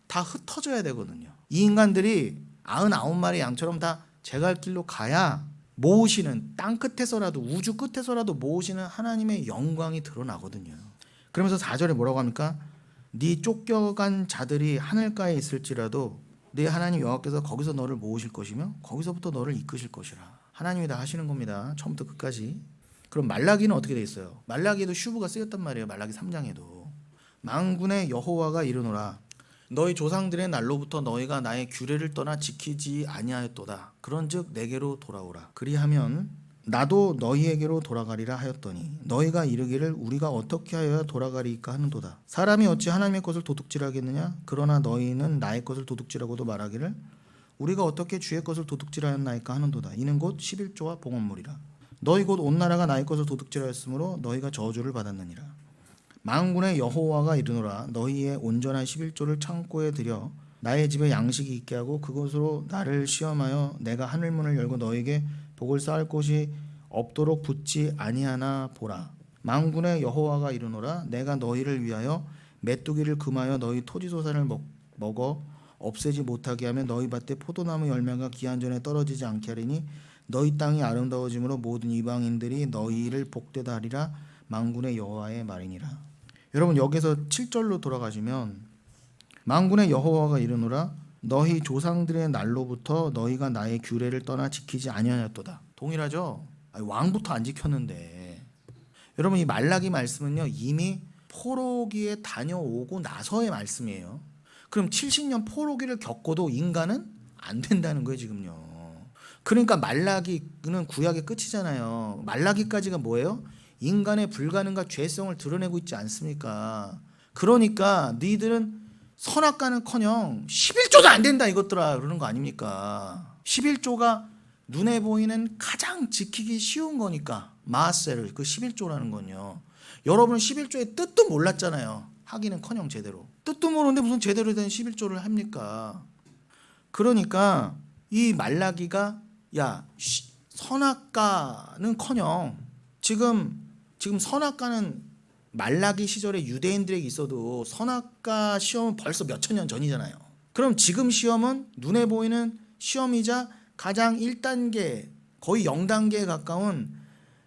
다 흩어져야 되거든요. 이 인간들이 99마리 양처럼 다 제 갈 길로 가야 모으시는, 땅 끝에서라도 우주 끝에서라도 모으시는 하나님의 영광이 드러나거든요. 그러면서 4절에 뭐라고 합니까? 네 쫓겨간 자들이 하늘가에 있을지라도 네 하나님 여호와께서 거기서 너를 모으실 것이며 거기서부터 너를 이끄실 것이라. 하나님이 다 하시는 겁니다. 처음부터 끝까지. 그럼 말라기는 어떻게 돼 있어요? 말라기에도 슈브가 쓰였단 말이에요. 말라기 3장에도 만군의 여호와가 이르노라 너희 조상들의 날로부터 너희가 나의 규례를 떠나 지키지 아니하였도다. 그런즉 내게로 돌아오라. 그리하면 나도 너희에게로 돌아가리라 하였더니 너희가 이르기를 우리가 어떻게 하여야 돌아가리이까 하는도다. 사람이 어찌 하나님의 것을 도둑질하겠느냐? 그러나 너희는 나의 것을 도둑질하고도 말하기를 우리가 어떻게 주의 것을 도둑질하였나이까 하는도다. 이는 곧 11조와 봉헌물이라. 너희 곧 온 나라가 나의 것을 도둑질하였으므로 너희가 저주를 받았느니라. 만군의 여호와가 이르노라 너희의 온전한 11조를 창고에 들여 나의 집에 양식이 있게 하고 그것으로 나를 시험하여 내가 하늘문을 열고 너희에게 복을 쌓을 곳이 없도록 붙지 아니하나 보라. 만군의 여호와가 이르노라 내가 너희를 위하여 메뚜기를 금하여 너희 토지소산을 먹어 없애지 못하게 하며 너희 밭에 포도나무 열매가 기한 전에 떨어지지 않게 하리니 너희 땅이 아름다워짐으로 모든 이방인들이 너희를 복되다 하리라. 만군의 여호와의 말이니라. 여러분 여기서 7절로 돌아가시면 만군의 여호와가 이르노라 너희 조상들의 날로부터 너희가 나의 규례를 떠나 지키지 아니하였도다. 동일하죠? 왕부터 안 지켰는데. 여러분 이 말라기 말씀은요 이미 포로기에 다녀오고 나서의 말씀이에요. 그럼 70년 포로기를 겪어도 인간은 안 된다는 거예요 지금요. 그러니까 말라기는 구약의 끝이잖아요. 말라기까지가 뭐예요? 인간의 불가능과 죄성을 드러내고 있지 않습니까? 그러니까 너희들은 선악과는커녕 11조도 안 된다 이것들아 그러는 거 아닙니까? 11조가 눈에 보이는 가장 지키기 쉬운 거니까. 마아세를 그 11조라는 건요. 여러분은 11조의 뜻도 몰랐잖아요. 하기는커녕 제대로. 뜻도 모르는데 무슨 제대로 된 11조를 합니까? 그러니까 이 말라기가 선악과는커녕 지금 선악과는 말라기 시절에 유대인들에게 있어도 선악과 시험은 벌써 몇천 년 전이잖아요. 그럼 지금 시험은 눈에 보이는 시험이자 가장 1단계 거의 0단계에 가까운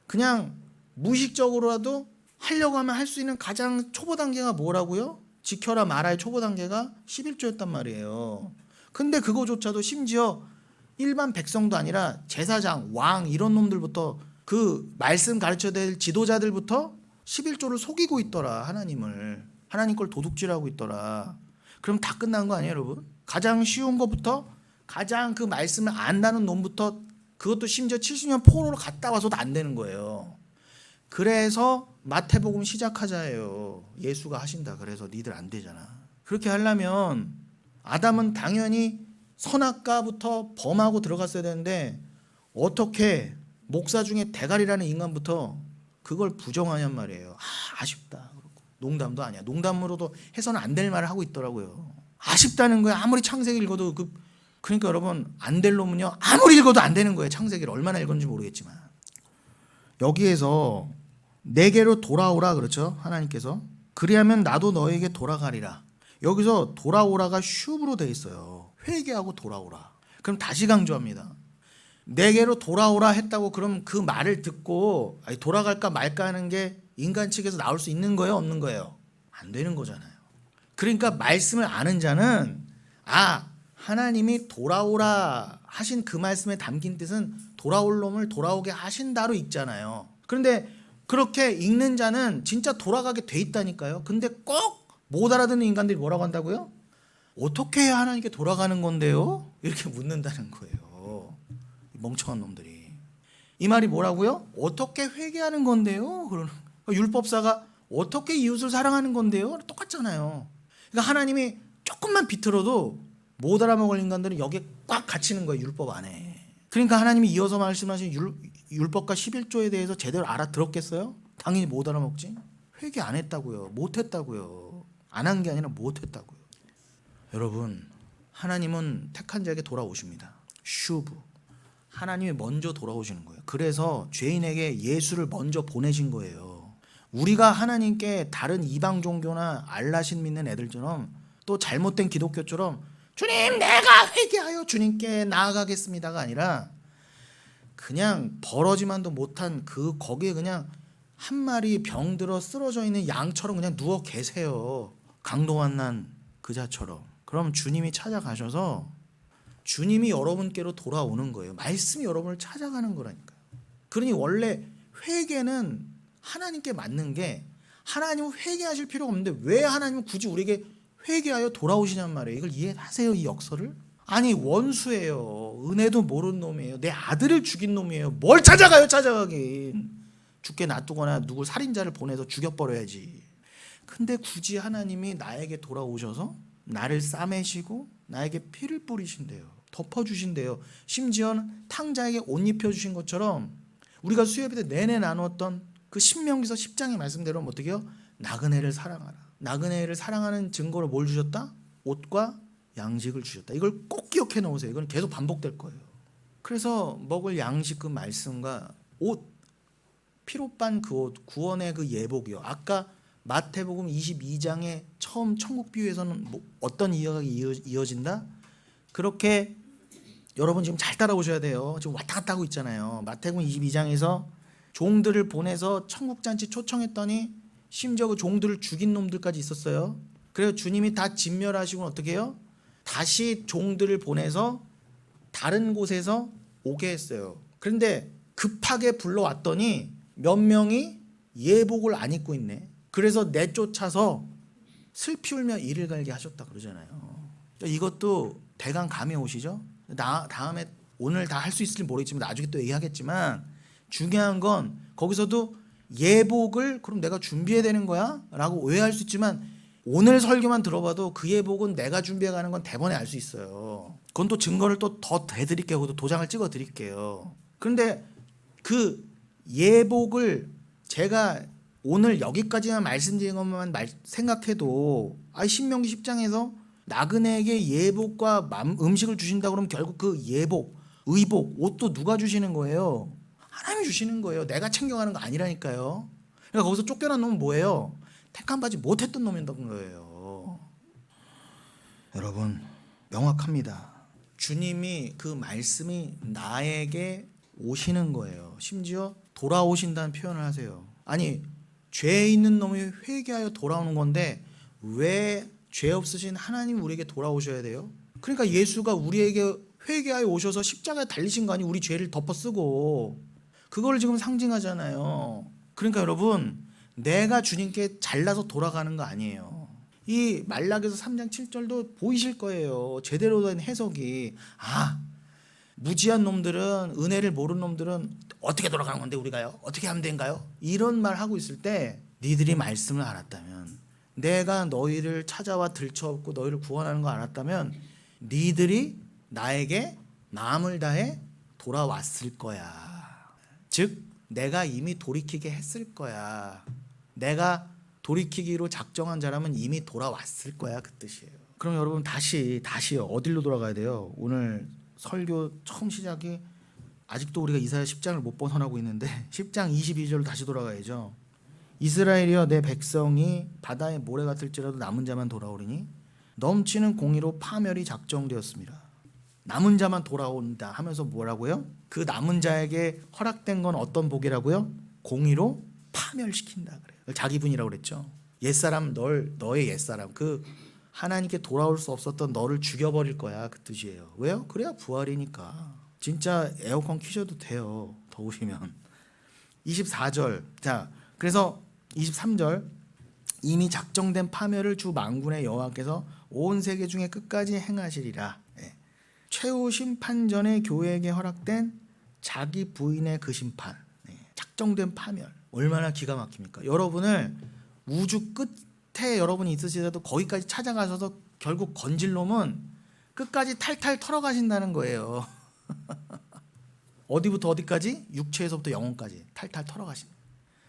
그냥 무의식적으로라도 하려고 하면 할 수 있는 가장 초보 단계가 뭐라고요? 지켜라 말아의 초보 단계가 11조였단 말이에요. 근데 그거조차도 심지어 일반 백성도 아니라 제사장, 왕 이런 놈들부터 그 말씀 가르쳐야 될 지도자들부터 11조를 속이고 있더라. 하나님 걸 도둑질하고 있더라. 그럼 다 끝난 거 아니에요, 여러분? 가장 쉬운 것부터 가장 그 말씀을 안다는 놈부터 그것도 심지어 70년 포로로 갔다 와서도 안 되는 거예요. 그래서 마태복음 시작하자예요. 예수가 하신다. 그래서 니들 안 되잖아. 그렇게 하려면 아담은 당연히 선악과부터 범하고 들어갔어야 되는데 어떻게 목사 중에 대가리라는 인간부터 그걸 부정하냔 말이에요. 아쉽다. 농담도 아니야. 농담으로도 해서는 안 될 말을 하고 있더라고요. 아쉽다는 거예요. 아무리 창세기 읽어도 그러니까 여러분 안 될 놈은요 아무리 읽어도 안 되는 거예요. 창세기를 얼마나 읽었는지 모르겠지만 여기에서 내게로 돌아오라 그렇죠. 하나님께서 그리하면 나도 너에게 돌아가리라. 여기서 돌아오라가 슈브로 돼 있어요. 회개하고 돌아오라. 그럼 다시 강조합니다. 내게로 돌아오라 했다고 그럼 그 말을 듣고 돌아갈까 말까 하는 게 인간 측에서 나올 수 있는 거예요? 없는 거예요? 안 되는 거잖아요. 그러니까 말씀을 아는 자는 하나님이 돌아오라 하신 그 말씀에 담긴 뜻은 돌아올 놈을 돌아오게 하신다로 읽잖아요. 그런데 그렇게 읽는 자는 진짜 돌아가게 돼 있다니까요. 근데 꼭 못 알아듣는 인간들이 뭐라고 한다고요? 어떻게 해야 하나님께 돌아가는 건데요? 이렇게 묻는다는 거예요. 멍청한 놈들이. 이 말이 뭐라고요? 어떻게 회개하는 건데요? 그러는 율법사가 어떻게 이웃을 사랑하는 건데요? 똑같잖아요. 그러니까 하나님이 조금만 비틀어도 못 알아먹을 인간들은 여기에 꽉 갇히는 거예요. 율법 안에. 그러니까 하나님이 이어서 말씀하신 율법과 11조에 대해서 제대로 알아들었겠어요? 당연히 못 알아먹지. 회개 안 했다고요. 못 했다고요. 안 한 게 아니라 못 했다고요. 여러분, 하나님은 택한 자에게 돌아오십니다. 슈브. 하나님이 먼저 돌아오시는 거예요. 그래서 죄인에게 예수를 먼저 보내신 거예요. 우리가 하나님께 다른 이방 종교나 알라신 믿는 애들처럼 또 잘못된 기독교처럼 주님 내가 회개하여 주님께 나아가겠습니다가 아니라 그냥 벌어지만도 못한 거기에 그냥 한 마리 병들어 쓰러져 있는 양처럼 그냥 누워 계세요. 강도 만난 그자처럼. 그럼 주님이 찾아가셔서 주님이 여러분께로 돌아오는 거예요. 말씀이 여러분을 찾아가는 거라니까요. 그러니 원래 회개는 하나님께 맞는 게 하나님은 회개하실 필요가 없는데 왜 하나님은 굳이 우리에게 회개하여 돌아오시냔 말이에요. 이걸 이해하세요, 이 역설을? 아니 원수예요. 은혜도 모르는 놈이에요. 내 아들을 죽인 놈이에요. 뭘 찾아가긴. 죽게 놔두거나 누굴 살인자를 보내서 죽여버려야지. 근데 굳이 하나님이 나에게 돌아오셔서 나를 싸매시고 나에게 피를 뿌리신대요. 덮어주신대요. 심지어는 탕자에게 옷 입혀주신 것처럼 우리가 수요일 때 내내 나누었던 그 신명기서 10장의 말씀대로 어떻게 해요? 나그네를 사랑하라. 나그네를 사랑하는 증거로 뭘 주셨다? 옷과 양식을 주셨다. 이걸 꼭 기억해 놓으세요. 이건 계속 반복될 거예요. 그래서 먹을 양식 그 말씀과 옷, 피로 빤 그 옷, 구원의 그 예복이요. 아까 마태복음 22장의 처음 천국 비유에서는 어떤 이야기가 이어진다? 그렇게 여러분 지금 잘 따라오셔야 돼요. 지금 왔다 갔다 하고 있잖아요. 마태복음 22장에서 종들을 보내서 천국잔치 초청했더니 심지어 그 종들을 죽인 놈들까지 있었어요. 그래서 주님이 다 진멸하시고 어떻게 해요? 다시 종들을 보내서 다른 곳에서 오게 했어요. 그런데 급하게 불러왔더니 몇 명이 예복을 안 입고 있네. 그래서 내쫓아서 슬피 울며 이를 갈게 하셨다 그러잖아요. 이것도 대강 감이 오시죠? 다음에 오늘 다 할 수 있을지 모르겠지만 나중에 또 얘기하겠지만 중요한 건 거기서도 예복을 그럼 내가 준비해야 되는 거야? 라고 오해할 수 있지만 오늘 설교만 들어봐도 그 예복은 내가 준비해 가는 건 대번에 알 수 있어요. 그건 또 증거를 또 더 대드릴게요. 그것도 도장을 찍어 드릴게요. 그런데 그 예복을 제가 오늘 여기까지만 말씀드린 것만 생각해도 신명기 10장에서 나그네에게 예복과 음식을 주신다 그러면 결국 그 예복, 의복, 옷도 누가 주시는 거예요? 하나님이 주시는 거예요. 내가 챙겨가는 거 아니라니까요. 그러니까 거기서 쫓겨난 놈은 뭐예요? 택한 바지 못했던 놈이었던 거예요. 여러분 명확합니다. 주님이 그 말씀이 나에게 오시는 거예요. 심지어 돌아오신다는 표현을 하세요. 아니 죄 있는 놈이 회개하여 돌아오는 건데 왜 죄 없으신 하나님 우리에게 돌아오셔야 돼요? 그러니까 예수가 우리에게 회개하여 오셔서 십자가에 달리신 거 아니 우리 죄를 덮어쓰고 그걸 지금 상징하잖아요. 그러니까 여러분 내가 주님께 잘나서 돌아가는 거 아니에요. 이 말라기서 3장 7절도 보이실 거예요. 제대로 된 해석이 무지한 놈들은 은혜를 모르는 놈들은 어떻게 돌아가는 건데 우리가요? 어떻게 하면 된가요? 이런 말 하고 있을 때 니들이 말씀을 알았다면 내가 너희를 찾아와 들쳐업고 너희를 구원하는 거 알았다면 니들이 나에게 마음을 다해 돌아왔을 거야. 즉 내가 이미 돌이키게 했을 거야. 내가 돌이키기로 작정한 자라면 이미 돌아왔을 거야 그 뜻이에요. 그럼 여러분 다시요. 어디로 돌아가야 돼요? 오늘 설교 처음 시작이 아직도 우리가 이사야 10장을 못 벗어나고 있는데 10장 22절로 다시 돌아가야죠. 이스라엘이여 내 백성이 바다의 모래 같을지라도 남은 자만 돌아오리니 넘치는 공의로 파멸이 작정되었습니다. 남은 자만 돌아온다 하면서 뭐라고요? 그 남은 자에게 허락된 건 어떤 복이라고요? 공의로 파멸시킨다 그래요. 자기분이라고 그랬죠. 옛사람 너의 옛사람 그 하나님께 돌아올 수 없었던 너를 죽여버릴 거야 그 뜻이에요. 왜요? 그래야 부활이니까. 진짜 에어컨 켜셔도 돼요. 더우시면. 24절 자 그래서 23절 이미 작정된 파멸을 주 만군의 여호와께서 온 세계 중에 끝까지 행하시리라. 최후 심판 전에 교회에게 허락된 자기 부인의 그 심판, 작정된 파멸 얼마나 기가 막힙니까? 여러분을 우주 끝에 여러분이 있으시더라도 거기까지 찾아가셔서 결국 건질 놈은 끝까지 탈탈 털어가신다는 거예요. 어디부터 어디까지? 육체에서부터 영혼까지 탈탈 털어가신다.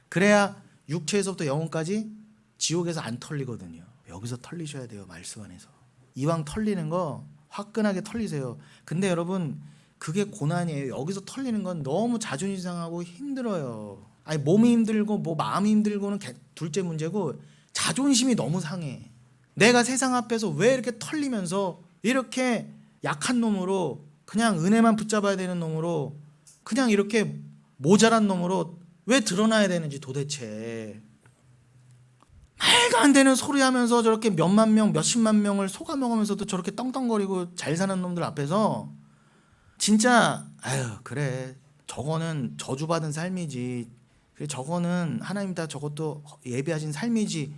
그래야 육체에서부터 영혼까지 지옥에서 안 털리거든요. 여기서 털리셔야 돼요. 말씀 안에서. 이왕 털리는 거 화끈하게 털리세요. 근데 여러분 그게 고난이에요. 여기서 털리는 건 너무 자존심 상하고 힘들어요. 아니 몸이 힘들고 뭐 마음이 힘들고는 둘째 문제고 자존심이 너무 상해. 내가 세상 앞에서 왜 이렇게 털리면서 이렇게 약한 놈으로 그냥 은혜만 붙잡아야 되는 놈으로 그냥 이렇게 모자란 놈으로 왜 드러나야 되는지 도대체. 말도 안 되는 소리 하면서 저렇게 몇만 명, 몇십만 명을 속아먹으면서도 저렇게 떵떵거리고 잘 사는 놈들 앞에서 진짜 그래 저거는 저주받은 삶이지. 그래 저거는 하나님 다 저것도 예비하신 삶이지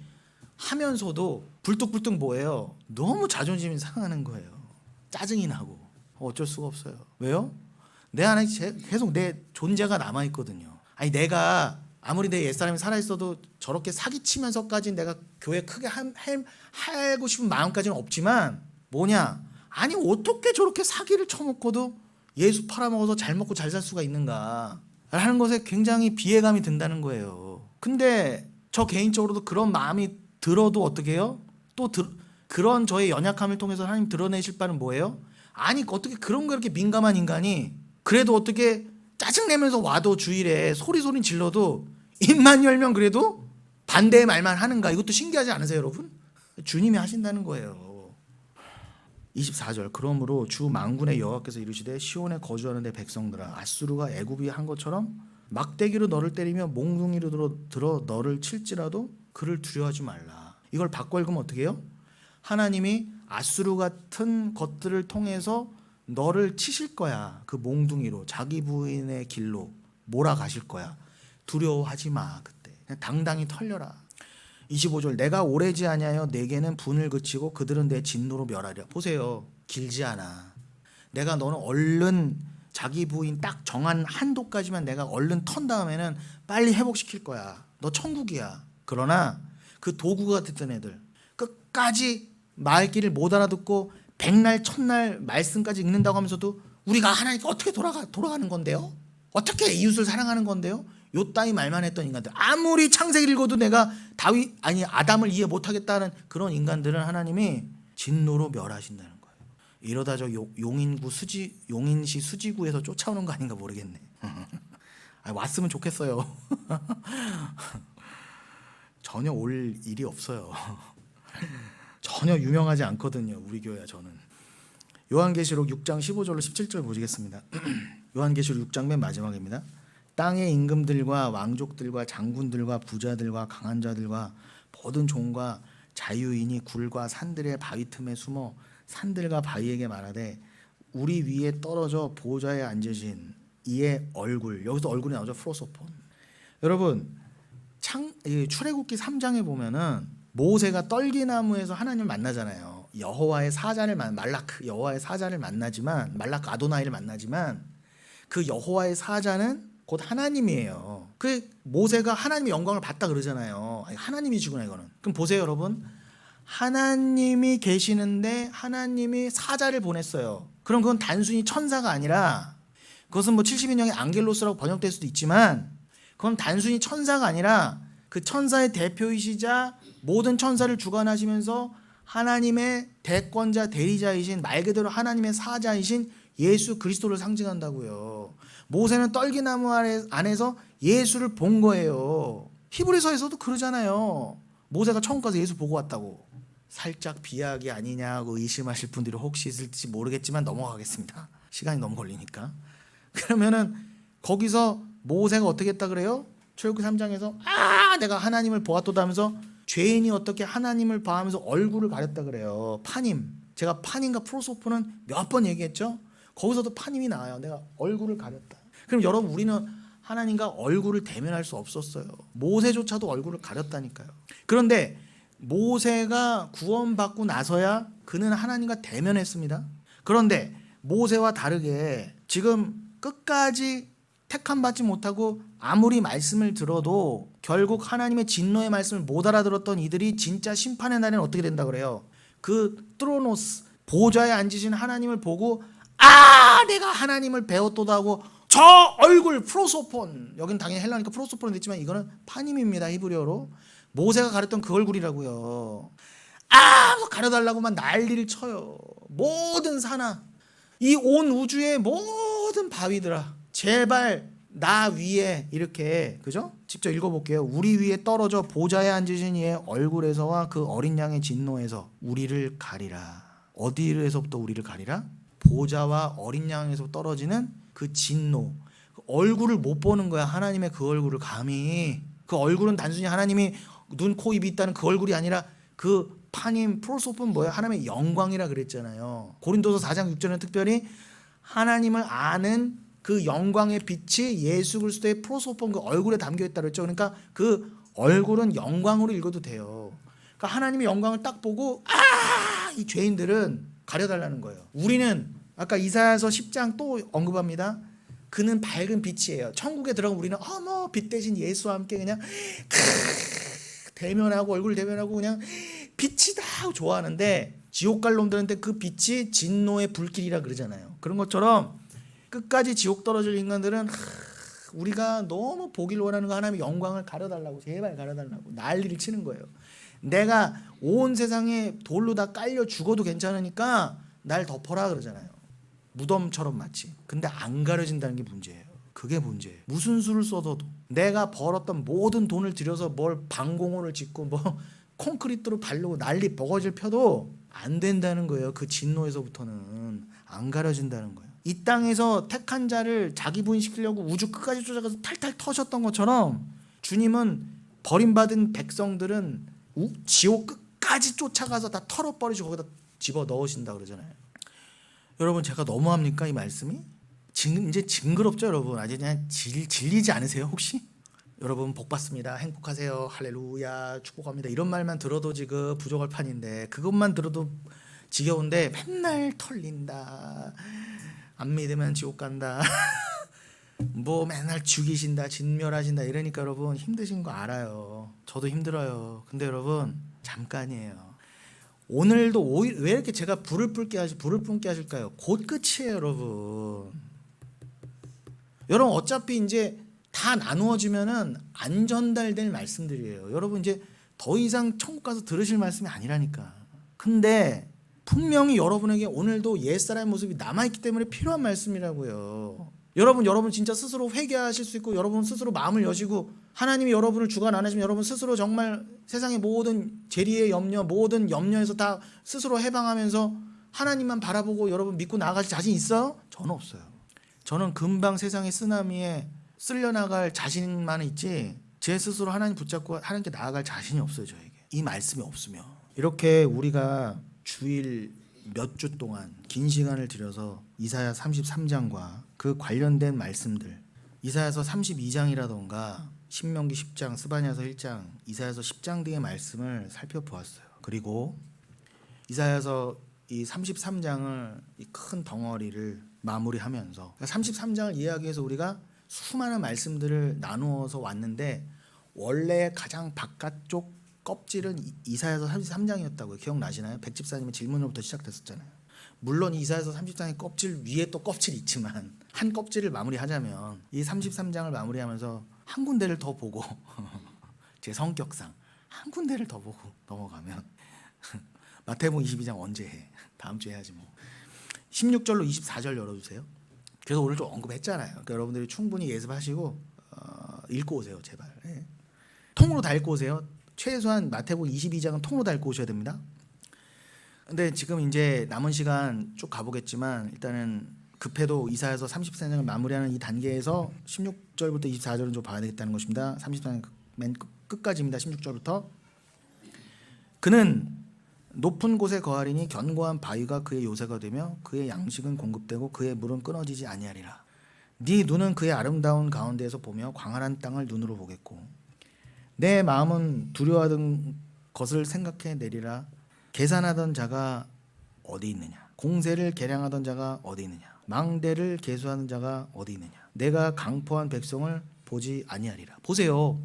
하면서도 불뚝불뚝 뭐예요? 너무 자존심이 상하는 거예요. 짜증이 나고 어쩔 수가 없어요. 왜요? 내 안에 계속 내 존재가 남아있거든요. 아니 내가 아무리 내 옛사람이 살아있어도 저렇게 사기치면서까지 내가 교회 크게 하고 싶은 마음까지는 없지만 뭐냐? 아니 어떻게 저렇게 사기를 쳐먹고도 예수 팔아먹어서 잘 먹고 잘 살 수가 있는가 하는 것에 굉장히 비애감이 든다는 거예요. 근데 저 개인적으로도 그런 마음이 들어도 어떻게 해요? 그런 저의 연약함을 통해서 하나님 드러내실 바는 뭐예요? 아니 어떻게 그런 거 이렇게 민감한 인간이 그래도 어떻게 짜증내면서 와도 주일에 소리 질러도 입만 열면 그래도 반대의 말만 하는가? 이것도 신기하지 않으세요 여러분? 주님이 하신다는 거예요. 24절 그러므로 주 만군의 여호와께서 이르시되 시온에 거주하는 내 백성들아 아수르가 애굽이 한 것처럼 막대기로 너를 때리며 몽둥이로 들어 너를 칠지라도 그를 두려워하지 말라. 이걸 바꿔 읽으면 어떻게 해요? 하나님이 아수르 같은 것들을 통해서 너를 치실 거야. 그 몽둥이로 자기 부인의 길로 몰아가실 거야. 두려워하지 마. 그때 그냥 당당히 털려라. 25절 내가 오래지 아니하여 내게는 분을 그치고 그들은 내 진노로 멸하리라. 보세요. 길지 않아. 내가 너는 얼른 자기 부인 딱 정한 한도까지만 내가 얼른 턴 다음에는 빨리 회복시킬 거야. 너 천국이야. 그러나 그 도구가 됐던 애들 끝까지 말귀를 못 알아듣고 백날 천날 말씀까지 읽는다고 하면서도 우리가 하나님께 어떻게 돌아가는 건데요? 어떻게 이웃을 사랑하는 건데요? 요 따위 말만 했던 인간들 아무리 창세기 읽어도 내가 아담을 이해 못하겠다는 그런 인간들은 하나님이 진노로 멸하신다는 거예요. 이러다 저 용인시 수지구에서 쫓아오는 거 아닌가 모르겠네. 왔으면 좋겠어요. 전혀 올 일이 없어요. 전혀 유명하지 않거든요. 우리 교회야 저는. 요한계시록 6장 15절로 17절 보시겠습니다. 요한계시록 6장 맨 마지막입니다. 땅의 임금들과 왕족들과 장군들과 부자들과 강한 자들과 모든 종과 자유인이 굴과 산들의 바위 틈에 숨어 산들과 바위에게 말하되 우리 위에 떨어져 보좌에 앉으신 이의 얼굴, 여기서 얼굴이 나오죠. 프로소폰. 여러분 출애굽기 3장에 보면은 모세가 떨기나무에서 하나님을 만나잖아요. 여호와의 사자를 여호와의 사자를 만나지만 말락 아도나이를 만나지만 그 여호와의 사자는 곧 하나님이에요. 그 모세가 하나님의 영광을 봤다 그러잖아요. 아니, 하나님이시구나 이거는. 그럼 보세요 여러분. 하나님이 계시는데 하나님이 사자를 보냈어요. 그럼 그건 단순히 천사가 아니라 그것은 뭐 70인형의 앙겔로스라고 번역될 수도 있지만 그건 단순히 천사가 아니라 그 천사의 대표이시자 모든 천사를 주관하시면서 하나님의 대권자 대리자이신 말 그대로 하나님의 사자이신 예수 그리스도를 상징한다고요. 모세는 떨기나무 안에서 예수를 본 거예요. 히브리서에서도 그러잖아요. 모세가 천국 가서 예수 보고 왔다고. 살짝 비하하기 아니냐고 의심하실 분들이 혹시 있을지 모르겠지만 넘어가겠습니다. 시간이 너무 걸리니까. 그러면은 거기서 모세가 어떻게 했다 그래요? 출애굽기 3장에서 내가 하나님을 보았도다 하면서 죄인이 어떻게 하나님을 봐하면서 얼굴을 가렸다 그래요. 파님. 제가 파님과 프로소포는 몇 번 얘기했죠. 거기서도 파님이 나와요. 내가 얼굴을 가렸다. 그럼 여러분 우리는 하나님과 얼굴을 대면할 수 없었어요. 모세조차도 얼굴을 가렸다니까요. 그런데 모세가 구원받고 나서야 그는 하나님과 대면했습니다. 그런데 모세와 다르게 지금 끝까지 택함받지 못하고 아무리 말씀을 들어도 결국 하나님의 진노의 말씀을 못 알아들었던 이들이 진짜 심판의 날에는 어떻게 된다 그래요? 그 트로노스 보좌에 앉으신 하나님을 보고 내가 하나님을 배웠도다 하고 저 얼굴 프로소폰, 여긴 당연히 헬라니까 프로소폰은 됐지만 이거는 파님입니다. 히브리어로. 모세가 가렸던 그 얼굴이라고요. 가려달라고만 난리를 쳐요. 모든 산하, 이 온 우주의 모든 바위들아, 제발 나 위에 이렇게, 그죠? 직접 읽어볼게요. 우리 위에 떨어져 보좌에 앉으신 이의 얼굴에서와 그 어린 양의 진노에서 우리를 가리라. 어디에서부터 우리를 가리라? 보좌와 어린 양에서 떨어지는 그 진노. 그 얼굴을 못 보는 거야. 하나님의 그 얼굴을 감히. 그 얼굴은 단순히 하나님이 눈, 코, 입이 있다는 그 얼굴이 아니라 그 파님, 프로소폰 뭐야? 하나님의 영광이라 그랬잖아요. 고린도서 4장 6절은 특별히 하나님을 아는 그 영광의 빛이 예수 그리스도의 프로소폰 그 얼굴에 담겨 있다 그랬죠. 그러니까 그 얼굴은 영광으로 읽어도 돼요. 그러니까 하나님의 영광을 딱 보고 이 죄인들은 가려달라는 거예요. 우리는 아까 이사야서 10장 또 언급합니다. 그는 밝은 빛이에요. 천국에 들어가면 우리는 빛 대신 예수와 함께 그냥 대면하고 얼굴 대면하고 그냥 빛이다 하고 좋아하는데 지옥 갈 놈들한테 그 빛이 진노의 불길이라 그러잖아요. 그런 것처럼 끝까지 지옥 떨어질 인간들은 우리가 너무 보길 원하는 거 하나님의 영광을 가려달라고, 제발 가려달라고 난리를 치는 거예요. 내가 온 세상에 돌로 다 깔려 죽어도 괜찮으니까 날 덮어라 그러잖아요. 무덤처럼 마치. 근데 안 가려진다는 게 문제예요. 그게 문제예요. 무슨 수를 써도 내가 벌었던 모든 돈을 들여서 뭘 방공호를 짓고 뭐 콘크리트로 바르고 난리 버거질 펴도 안 된다는 거예요. 그 진노에서부터는 안 가려진다는 거예요. 이 땅에서 택한 자를 자기 부인시키려고 우주 끝까지 쫓아가서 탈탈 터셨던 것처럼 주님은 버림받은 백성들은 지옥 끝까지 쫓아가서 다 털어버리시고 거기다 집어넣으신다 그러잖아요. 여러분 제가 너무합니까 이 말씀이? 이제 징그럽죠 여러분? 아직 그냥 질리지 않으세요 혹시? 여러분 복 받습니다. 행복하세요. 할렐루야 축복합니다. 이런 말만 들어도 지금 부족할 판인데 그것만 들어도 지겨운데 맨날 털린다. 안 믿으면 지옥 간다. 뭐 맨날 죽이신다, 진멸하신다 이러니까 여러분 힘드신 거 알아요. 저도 힘들어요. 근데 여러분 잠깐이에요. 오늘도 왜 이렇게 제가 불을 뿜게 하실까요? 곧 끝이에요, 여러분. 여러분 어차피 이제 다 나누어지면은 안 전달될 말씀들이에요. 여러분 이제 더 이상 천국 가서 들으실 말씀이 아니라니까. 근데 분명히 여러분에게 오늘도 옛사람의 모습이 남아있기 때문에 필요한 말씀이라고요. 여러분 진짜 스스로 회개하실 수 있고 여러분 스스로 마음을 여시고 하나님이 여러분을 주관 안 하시면 여러분 스스로 정말 세상의 모든 재리의 염려, 모든 염려에서 다 스스로 해방하면서 하나님만 바라보고 여러분 믿고 나아가실 자신 있어요? 저는 없어요. 저는 금방 세상의 쓰나미에 쓸려나갈 자신만 있지 제 스스로 하나님 붙잡고 하나님께 나아갈 자신이 없어요. 저에게 이 말씀이 없으면. 이렇게 우리가 주일 몇 주 동안 긴 시간을 들여서 이사야 33장과 그 관련된 말씀들, 이사야서 32장이라던가 신명기 10장, 스바냐서 1장, 이사야서 10장 등의 말씀을 살펴보았어요. 그리고 이사야서 이 33장을 이 큰 덩어리를 마무리하면서 33장을 이해하기 위해서 우리가 수많은 말씀들을 나누어서 왔는데 원래 가장 바깥쪽 껍질은 이사야서 33장이었다고요. 기억나시나요? 백집사님의 질문으로부터 시작됐었잖아요. 물론 이사야서 30장의 껍질 위에 또 껍질이 있지만 한 껍질을 마무리하자면 이 33장을 마무리하면서 한 군데를 더 보고 제 성격상 한 군데를 더 보고 넘어가면 마태복음 22장 언제 해? 다음 주에 해야지 뭐. 16절로 24절 열어주세요. 그래서 오늘 좀 언급했잖아요. 그러니까 여러분들이 충분히 예습하시고 읽고 오세요, 제발. 예. 통으로 다 읽고 오세요. 최소한 마태복음 22장은 통으로 다 읽고 오셔야 됩니다. 근데 지금 이제 남은 시간 쭉 가보겠지만 일단은 급해도 이사야서 34장을 마무리하는 이 단계에서 16절부터 24절은 좀 봐야 되겠다는 것입니다. 34장 맨 끝까지입니다. 16절부터. 그는 높은 곳에 거하리니 견고한 바위가 그의 요새가 되며 그의 양식은 공급되고 그의 물은 끊어지지 아니하리라. 네 눈은 그의 아름다운 가운데에서 보며 광활한 땅을 눈으로 보겠고 내 마음은 두려워하던 것을 생각해 내리라. 계산하던 자가 어디 있느냐? 공세를 계량하던 자가 어디 있느냐? 망대를 계수하는 자가 어디 있느냐? 내가 강포한 백성을 보지 아니하리라. 보세요.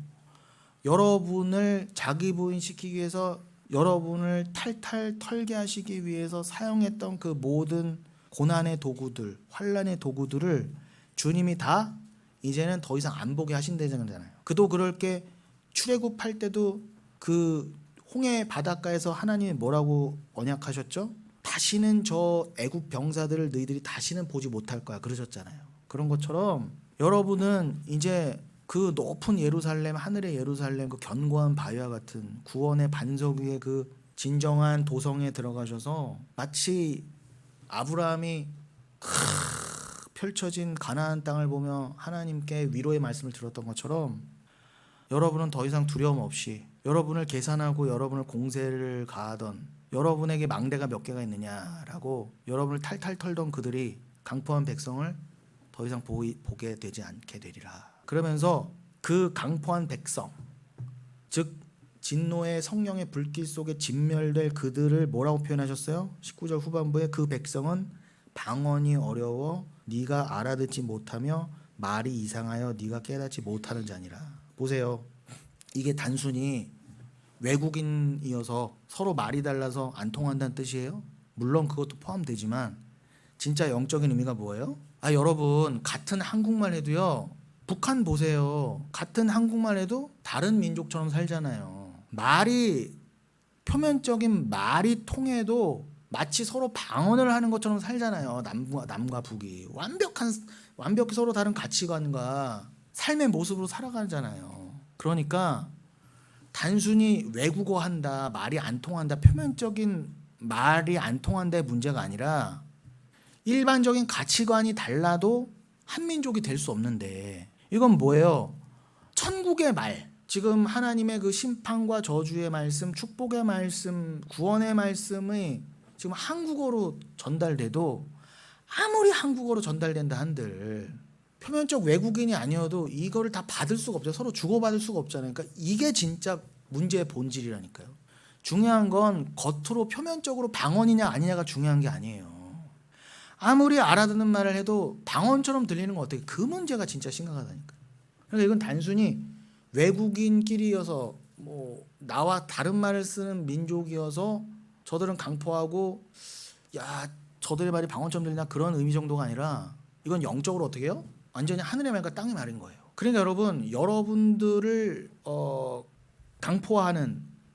여러분을 자기 부인시키기 위해서 여러분을 탈탈 털게 하시기 위해서 사용했던 그 모든 고난의 도구들, 환난의 도구들을 주님이 다 이제는 더 이상 안 보게 하신다잖아요. 그도 그럴 게 출애굽할 때도 그 홍해 바닷가에서 하나님이 뭐라고 언약하셨죠? 다시는 저 애국 병사들을 너희들이 다시는 보지 못할 거야 그러셨잖아요. 그런 것처럼 여러분은 이제 그 높은 예루살렘, 하늘의 예루살렘, 그 견고한 바위와 같은 구원의 반석 위에 그 진정한 도성에 들어가셔서 마치 아브라함이 펼쳐진 가나안 땅을 보며 하나님께 위로의 말씀을 들었던 것처럼 여러분은 더 이상 두려움 없이 여러분을 계산하고 여러분을 공세를 가하던 여러분에게 망대가 몇 개가 있느냐라고 여러분을 탈탈 털던 그들이 강포한 백성을 더 이상 보게 되지 않게 되리라. 그러면서 그 강포한 백성, 즉 진노의 성령의 불길 속에 진멸될 그들을 뭐라고 표현하셨어요? 19절 후반부에 그 백성은 방언이 어려워 네가 알아듣지 못하며 말이 이상하여 네가 깨닫지 못하는 자니라. 보세요. 이게 단순히 외국인이어서 서로 말이 달라서 안 통한다는 뜻이에요? 물론 그것도 포함되지만 진짜 영적인 의미가 뭐예요? 여러분 같은 한국말 해도요. 북한 보세요. 같은 한국말 해도 다른 민족처럼 살잖아요. 말이 표면적인 말이 통해도 마치 서로 방언을 하는 것처럼 살잖아요. 남과 북이 완벽히 서로 다른 가치관과 삶의 모습으로 살아가잖아요. 그러니까 단순히 외국어 한다, 말이 안 통한다, 표면적인 말이 안 통한다의 문제가 아니라 일반적인 가치관이 달라도 한민족이 될 수 없는데 이건 뭐예요? 천국의 말, 지금 하나님의 그 심판과 저주의 말씀, 축복의 말씀, 구원의 말씀이 지금 한국어로 전달돼도 아무리 한국어로 전달된다 한들 표면적 외국인이 아니어도 이거를 다 받을 수가 없죠. 서로 주고받을 수가 없잖아요. 그러니까 이게 진짜 문제의 본질이라니까요. 중요한 건 겉으로 표면적으로 방언이냐 아니냐가 중요한 게 아니에요. 아무리 알아듣는 말을 해도 방언처럼 들리는 건 어떻게 그 문제가 진짜 심각하다니까. 그러니까 이건 단순히 외국인끼리여서 뭐 나와 다른 말을 쓰는 민족이어서 저들은 강포하고 야 저들의 말이 방언처럼 들리나 그런 의미 정도가 아니라 이건 영적으로 어떻게 해요? 완전히 하늘의 말과 땅의 말인 거예요. 그러니까 여러분들을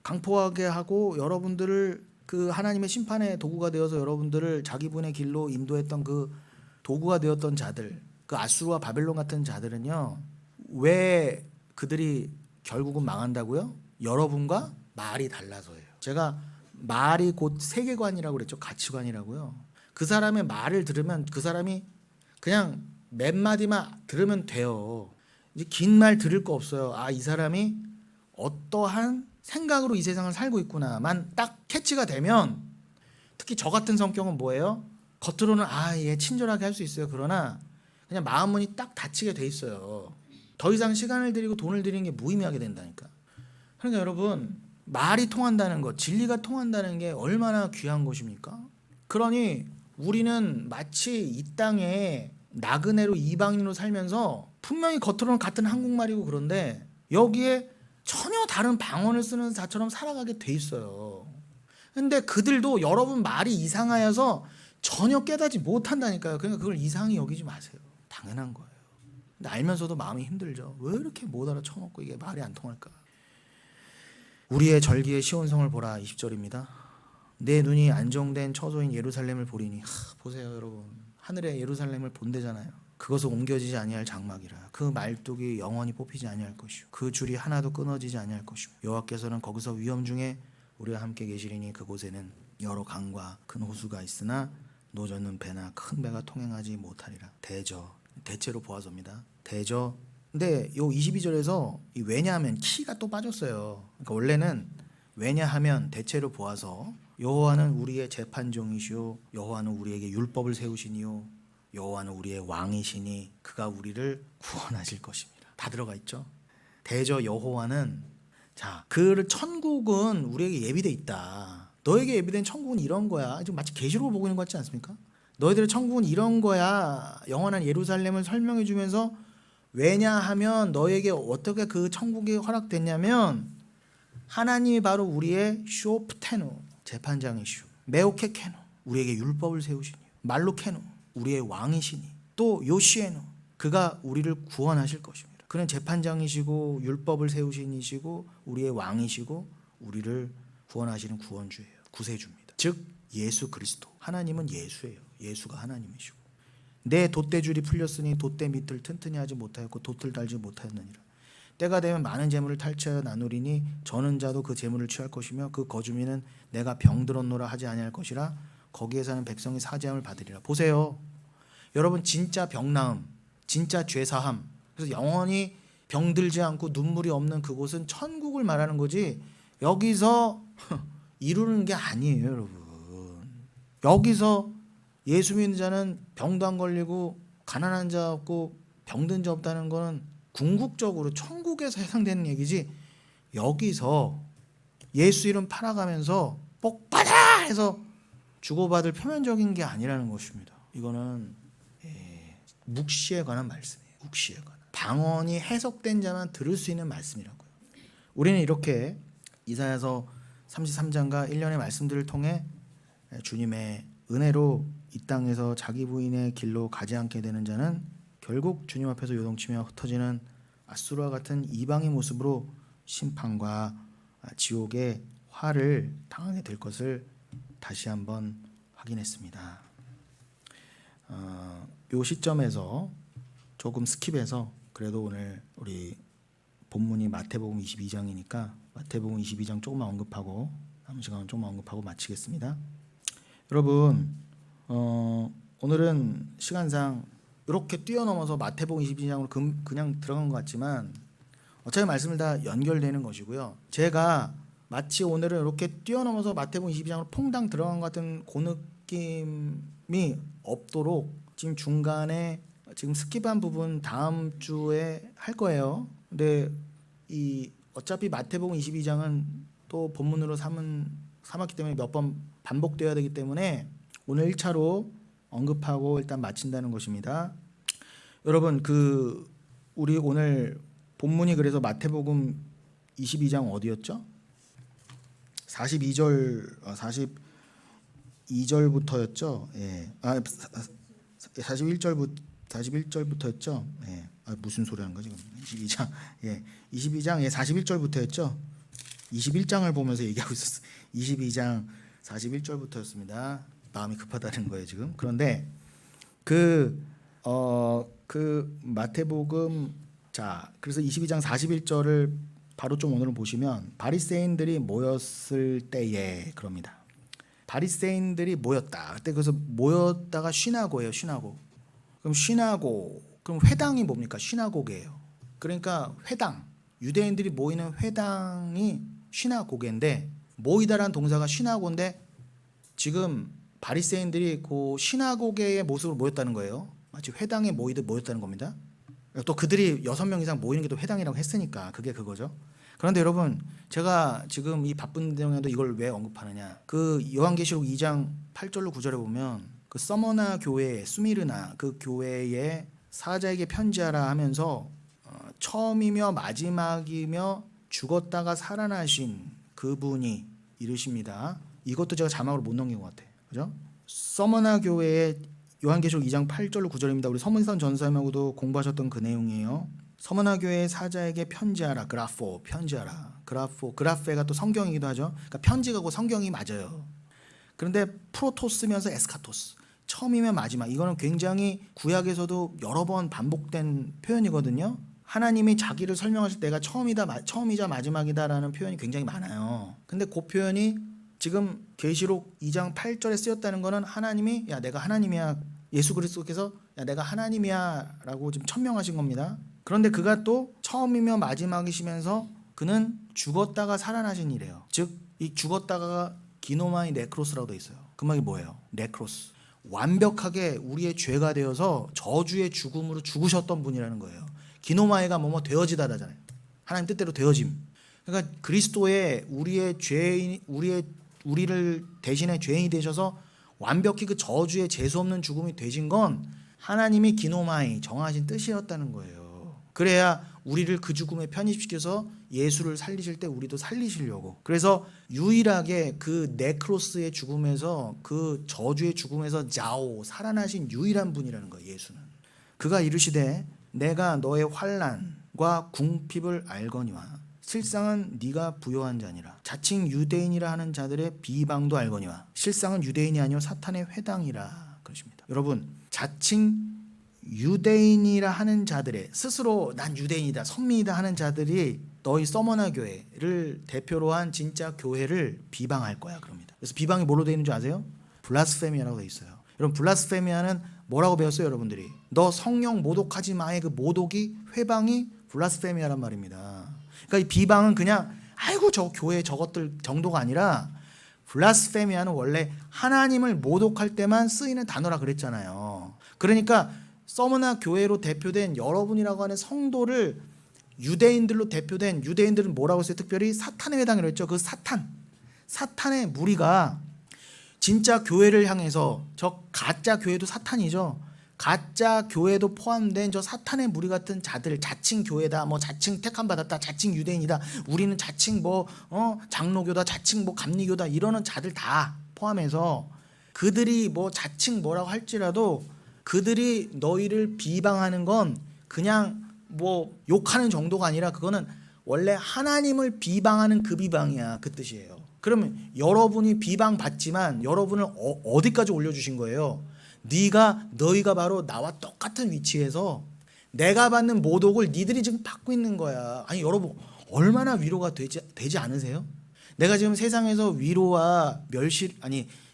강포하게 하고 여러분들을 그 하나님의 심판의 도구가 되어서 여러분들을 자기 분의 길로 인도했던 그 도구가 되었던 자들, 그 아수르와 바벨론 같은 자들은요. 왜 그들이 결국은 망한다고요? 여러분과 말이 달라서예요. 제가 말이 곧 세계관이라고 그랬죠. 가치관이라고요. 그 사람의 말을 들으면 그 사람이 그냥 몇 마디만 들으면 돼요. 이제 긴 말 들을 거 없어요. 이 사람이 어떠한 생각으로 이 세상을 살고 있구나만 딱 캐치가 되면, 특히 저 같은 성격은 뭐예요? 겉으로는 얘 친절하게 할 수 있어요. 그러나 그냥 마음 문이 딱 닫히게 돼 있어요. 더 이상 시간을 들이고 돈을 들이는 게 무의미하게 된다니까. 그러니까 여러분, 말이 통한다는 것, 진리가 통한다는 게 얼마나 귀한 것입니까? 그러니 우리는 마치 이 땅에 나그네로 이방인으로 살면서 분명히 겉으로는 같은 한국말이고 그런데 여기에 전혀 다른 방언을 쓰는 자처럼 살아가게 돼 있어요. 근데 그들도 여러분 말이 이상하여서 전혀 깨닫지 못한다니까요. 그러니까 그걸 이상히 여기지 마세요. 당연한 거예요. 근데 알면서도 마음이 힘들죠. 왜 이렇게 못 알아쳐먹고 이게 말이 안 통할까? 우리의 절기의 시온성을 보라. 20절입니다. 내 눈이 안정된 처소인 예루살렘을 보리니. 보세요 여러분, 하늘의 예루살렘을 본대잖아요. 그것은 옮겨지지 아니할 장막이라. 그 말뚝이 영원히 뽑히지 아니할 것이요 그 줄이 하나도 끊어지지 아니할 것이요 여호와께서는 거기서 위험 중에 우리와 함께 계시리니 그곳에는 여러 강과 큰 호수가 있으나 노젓는 배나 큰 배가 통행하지 못하리라. 대체로 보아서입니다. 대저. 근데 요 22절에서 왜냐하면 키가 또 빠졌어요. 그러니까 원래는 왜냐하면 대체로 보아서 여호와는 우리의 재판종이시오 여호와는 우리에게 율법을 세우시니요 여호와는 우리의 왕이시니 그가 우리를 구원하실 것입니다. 다 들어가 있죠. 대저 여호와는, 자, 그 천국은 우리에게 예비돼 있다. 너에게 예비된 천국은 이런 거야. 지금 마치 계시록을 보고 있는 것 같지 않습니까? 너희들의 천국은 이런 거야. 영원한 예루살렘을 설명해 주면서, 왜냐하면 너에게 어떻게 그 천국이 허락됐냐면 하나님이 바로 우리의 쇼프테노 재판장이시오 메오케케노 우리에게 율법을 세우시니 말로케노 우리의 왕이시니 또 요시에노 그가 우리를 구원하실 것입니다. 그는 재판장이시고 율법을 세우신 이시고 우리의 왕이시고 우리를 구원하시는 구원주예요. 구세주입니다. 즉 예수 그리스도. 하나님은 예수예요. 예수가 하나님이시고 내 돛대줄이 풀렸으니 돛대 밑을 튼튼히 하지 못하였고 돛을 달지 못하였느니라. 때가 되면 많은 재물을 탈취하여 나누리니 저는 자도 그 재물을 취할 것이며 그 거주민은 내가 병들었노라 하지 아니할 것이라. 거기에 사는 백성이 사죄함을 받으리라. 보세요 여러분, 진짜 병나음, 진짜 죄사함, 그래서 영원히 병들지 않고 눈물이 없는 그곳은 천국을 말하는 거지 여기서 이루는 게 아니에요. 여러분, 여기서 예수 믿는 자는 병도 안 걸리고 가난한 자 없고 병든 자 없다는 거는 궁극적으로 천국에서 해당되는 얘기지, 여기서 예수 이름 팔아가면서 복 받아 해서 주고받을 표면적인 게 아니라는 것입니다. 이거는 묵시에 관한 말씀이에요. 묵시에 관한 방언이 해석된 자만 들을 수 있는 말씀이라고요. 우리는 이렇게 이사야서 33장과 1년의 말씀들을 통해 주님의 은혜로 이 땅에서 자기 부인의 길로 가지 않게 되는 자는 결국 주님 앞에서 요동치며 흩어지는 앗수르와 같은 이방의 모습으로 심판과 지옥의 화를 당하게 될 것을 다시 한번 확인했습니다. 이 시점에서 조금 스킵해서 그래도 오늘 우리 본문이 마태복음 22장이니까 마태복음 22장 조금만 언급하고 남은 시간은 조금만 언급하고 마치겠습니다. 여러분, 오늘은 시간상 이렇게 뛰어넘어서 마태복음 22장으로 그냥 들어간 것 같지만 어차피 말씀을 다 연결되는 것이고요. 제가 마치 오늘은 이렇게 뛰어넘어서 마태복음 22장으로 퐁당 들어간 것 같은 그 느낌이 없도록 지금 중간에 지금 스킵한 부분 다음 주에 할 거예요. 근데 이 어차피 마태복음 22장은 또 본문으로 삼았기 때문에 몇 번 반복되어야 되기 때문에 오늘 1차로 언급하고 일단 마친다는 것입니다. 여러분, 우리 오늘 본문이 그래서 마태복음 22장 어디였죠? 42절부터였죠. 예. 41절부터였죠. 예. 무슨 소리 하는 거지? 22장. 예. 22장 41절부터였죠. 21장을 보면서 얘기하고 있었어. 22장 41절부터였습니다. 마음이 급하다는 거예요, 지금. 그런데 그 마태복음, 자, 그래서 22장 41절을 바로 좀 오늘은 보시면 바리새인들이 모였을 때에 그럽니다. 바리새인들이 모였다. 그때 그래서 모였다가 시나고예요, 시나고. 그럼 시나고, 그럼 회당이 뭡니까? 시나고게예요. 그러니까 회당, 유대인들이 모이는 회당이 시나고게인데 모이다라는 동사가 시나고인데 지금 바리새인들이 그 시나고게의 모습으로 모였다는 거예요. 마치 회당에 모이듯 모였다는 겁니다. 또 그들이 6명 이상 모이는 게 또 회당이라고 했으니까 그게 그거죠. 그런데 여러분 제가 지금 이 바쁜 내용에도 이걸 왜 언급하느냐, 그 요한계시록 2장 8절로 9절에 보면 그 서머나 교회 스미르나 그 교회의 사자에게 편지하라 하면서 처음이며 마지막이며 죽었다가 살아나신 그분이 이르십니다. 이것도 제가 자막으로 못 넘긴 것 같아요. 그죠? 서머나 교회의 요한계시록 2장 8절로 9절입니다. 우리 서문선 전사님하고도 공부하셨던 그 내용이에요. 서머나 교회의 사자에게 편지하라. 그라포, 편지하라. 그라페가 또 성경이기도 하죠. 그러니까 편지가 고 성경이 맞아요. 그런데 프로토스면서 에스카토스, 처음이면 마지막, 이거는 굉장히 구약에서도 여러 번 반복된 표현이거든요. 하나님이 자기를 설명하실 때가 처음이자 마지막이다라는 표현이 굉장히 많아요. 근데 그 표현이 지금 계시록 2장 8절에 쓰였다는 거는 하나님이 야 내가 하나님이야, 예수 그리스도께서 야 내가 하나님이야 라고 지금 천명하신 겁니다. 그런데 그가 또 처음이며 마지막이시면서 그는 죽었다가 살아나신 이래요. 즉 이 죽었다가 기노마이 네크로스라고 돼 있어요. 그 말이 뭐예요? 네크로스, 완벽하게 우리의 죄가 되어서 저주의 죽음으로 죽으셨던 분이라는 거예요. 기노마이가 뭐뭐 되어지다라잖아요. 하나님 뜻대로 되어짐. 그러니까 그리스도의 우리를 대신에 죄인이 되셔서 완벽히 그 저주의 재수 없는 죽음이 되신 건 하나님이 기노마이 정하신 뜻이었다는 거예요. 그래야 우리를 그 죽음에 편입시켜서 예수를 살리실 때 우리도 살리시려고. 그래서 유일하게 그 네크로스의 죽음에서, 그 저주의 죽음에서 살아나신 유일한 분이라는 거예요. 예수는. 그가 이르시되 내가 너의 환난과 궁핍을 알거니와 실상은 네가 부요한 자니라. 자칭 유대인이라 하는 자들의 비방도 알거니와 실상은 유대인이 아니요 사탄의 회당이라 그러십니다. 여러분, 자칭 유대인이라 하는 자들의, 스스로 난 유대인이다 선민이다 하는 자들이 너희 서머나 교회를 대표로 한 진짜 교회를 비방할 거야 그럽니다. 그래서 비방이 뭐로 되어 있는 줄 아세요? 블라스페미아라고 되어 있어요. 여러분, 블라스페미아는 뭐라고 배웠어요 여러분들이? 너 성령 모독하지 마의 그 모독이, 회방이 블라스페미아란 말입니다. 그러니까 이 비방은 그냥 아이고 저 교회 저것들 정도가 아니라, 블라스페미아는 원래 하나님을 모독할 때만 쓰이는 단어라 그랬잖아요. 그러니까 서머나 교회로 대표된 여러분이라고 하는 성도를 유대인들로 대표된, 유대인들은 뭐라고 했어요? 특별히 사탄의 회당이라고 했죠. 그 사탄의 무리가 진짜 교회를 향해서, 저 가짜 교회도 사탄이죠. 가짜 교회도 포함된 저 사탄의 무리 같은 자들, 자칭 교회다, 뭐 자칭 택함 받았다, 자칭 유대인이다, 우리는 자칭 장로교다, 자칭 감리교다, 이러는 자들 다 포함해서 그들이 자칭 뭐라고 할지라도 그들이 너희를 비방하는 건 그냥 욕하는 정도가 아니라 그거는 원래 하나님을 비방하는 그 비방이야, 그 뜻이에요. 그러면 여러분이 비방받지만 여러분을 어디까지 올려주신 거예요? 너희가 바로 나와 똑같은 위치에서 내가 받는 모독을 니들이 지금 받고 있는 거야. 아니 여러분, 얼마나 위로가 되지 않으세요? 내가 지금 세상에서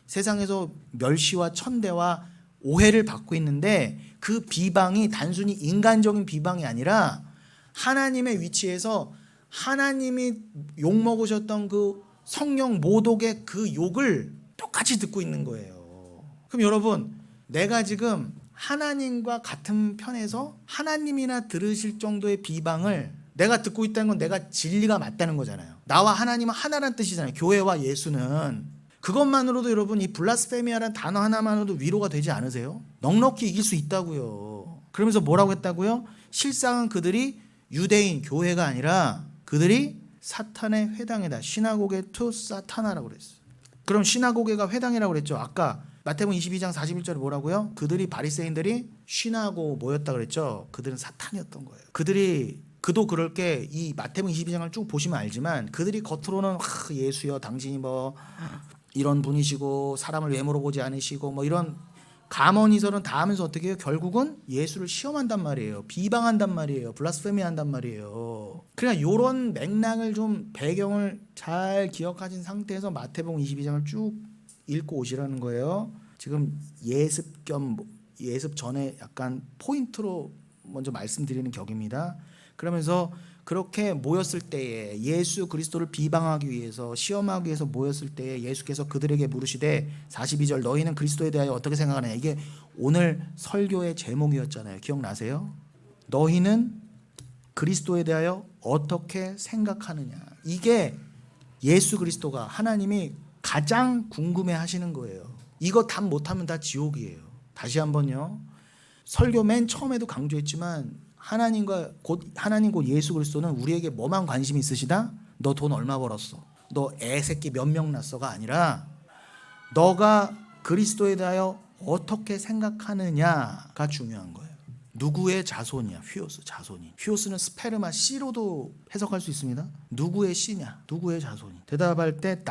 세상에서 멸시와 천대와 오해를 받고 있는데, 그 비방이 단순히 인간적인 비방이 아니라 하나님의 위치에서 하나님이 욕먹으셨던 그 성령 모독의 그 욕을 똑같이 듣고 있는 거예요. 그럼 여러분, 내가 지금 하나님과 같은 편에서 하나님이나 들으실 정도의 비방을 내가 듣고 있다는 건 내가 진리가 맞다는 거잖아요. 나와 하나님은 하나라는 뜻이잖아요. 교회와 예수는. 그것만으로도 여러분, 이 블라스페미아라는 단어 하나만으로도 위로가 되지 않으세요? 넉넉히 이길 수 있다고요. 그러면서 뭐라고 했다고요? 실상은 그들이 유대인 교회가 아니라 그들이 사탄의 회당이다. 시나고게 투 사타나라고 그랬어요. 그럼 시나고게가 회당이라고 그랬죠. 아까 마태복음 22장 41절에 뭐라고요? 바리새인들이 쉬나고 모였다 그랬죠. 그들은 사탄이었던 거예요. 그도 그럴 게, 이 마태복음 22장을 쭉 보시면 알지만 그들이 겉으로는 예수여 당신이 이런 분이시고 사람을 외모로 보지 않으시고 이런 감언이설은 다 하면서 어떻게 해요? 결국은 예수를 시험한단 말이에요. 비방한단 말이에요. 블라스페미 한단 말이에요. 그러니까 이런 맥락을 좀, 배경을 잘 기억하신 상태에서 마태복음 22장을 쭉 읽고 오시라는 거예요. 지금 예습 전에 약간 포인트로 먼저 말씀드리는 격입니다. 그러면서 그렇게 모였을 때에 예수 그리스도를 비방하기 위해서 시험하기 위해서 모였을 때에 예수께서 그들에게 물으시되 42절 너희는 그리스도에 대하여 어떻게 생각하느냐. 이게 오늘 설교의 제목이었잖아요. 기억나세요? 너희는 그리스도에 대하여 어떻게 생각하느냐. 이게 예수 그리스도가 하나님이 가장 궁금해 하시는 거예요. 이거 답 못하면 다 지옥이에요. 다시 한번요. 설교 맨 처음에도 강조했지만 하나님 곧 예수 그리스도는 우리에게 뭐만 관심이 있으시다? 너 돈 얼마 벌었어? 너 애 새끼 몇 명 낳았어가 아니라 너가 그리스도에 대하여 어떻게 생각하느냐가 중요한 거예요. 누구의 자손이야? 휘오스 자손이. 휘오스는 스페르마 씨로도 해석할 수 있습니다. 누구의 씨냐? 누구의 자손이? 대답할 때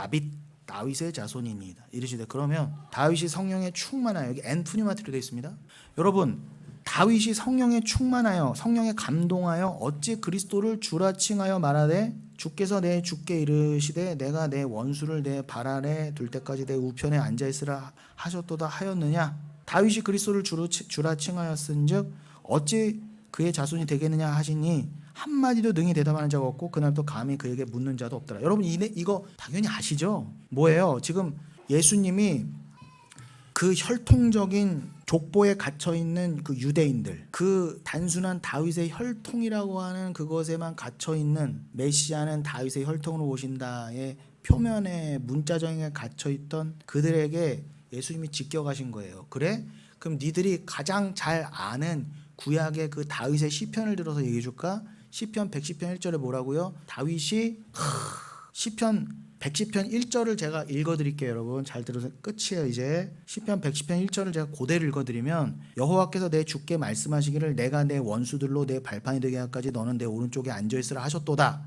다윗의 자손입니다. 이르시되 그러면 다윗이 성령에 충만하여, 여기 엔푸니마티로 되어 있습니다. 여러분, 다윗이 성령에 충만하여 성령에 감동하여 어찌 그리스도를 주라 칭하여 말하되 주께서 내 주께 이르시되 내가 내 원수를 내 발 아래 둘 때까지 내 우편에 앉아 있으라 하셨도다 하였느냐. 다윗이 그리스도를 주라 칭하였은즉 어찌 그의 자손이 되겠느냐 하시니 한마디도 능히 대답하는 자가 없고 그날도 감히 그에게 묻는 자도 없더라. 여러분 이거 당연히 아시죠? 뭐예요? 지금 예수님이 그 혈통적인 족보에 갇혀있는 그 유대인들, 그 단순한 다윗의 혈통이라고 하는 그것에만 갇혀있는 메시아는 다윗의 혈통으로 오신다의 표면에 문자정에 갇혀있던 그들에게 예수님이 직격하신 거예요. 그래? 그럼 니들이 가장 잘 아는 구약의 그 다윗의 시편을 들어서 얘기해 줄까? 시편 110편 1절에 뭐라고요? 다윗이 시편 110편 1절을 제가 읽어드릴게요. 여러분 잘 들어서 끝이에요. 이제 시편 110편 1절을 제가 그대로 읽어드리면 여호와께서 내 주께 말씀하시기를 내가 내 원수들로 내 발판이 되게 하기까지 너는 내 오른쪽에 앉아있으라 하셨도다.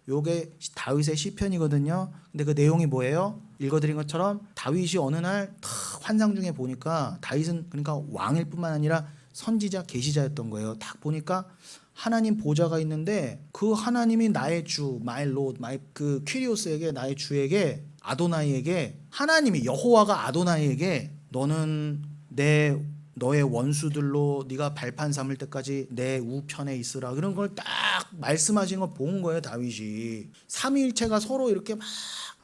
요게 다윗의 시편이거든요. 근데 그 내용이 뭐예요? 읽어드린 것처럼 다윗이 어느 날 환상 중에 보니까 다윗은 그러니까 왕일 뿐만 아니라 선지자 계시자였던 거예요. 딱 보니까 하나님 보좌가 있는데 그 하나님이 나의 주, my Lord, 그 퀴리오스에게 나의 주에게 아도나이에게 하나님이 여호와가 아도나이에게 너는 너의 원수들로 네가 발판 삼을 때까지 내 우편에 있으라 그런 걸 딱 말씀하시는 걸 본 거예요. 다윗이 삼위일체가 서로 이렇게 막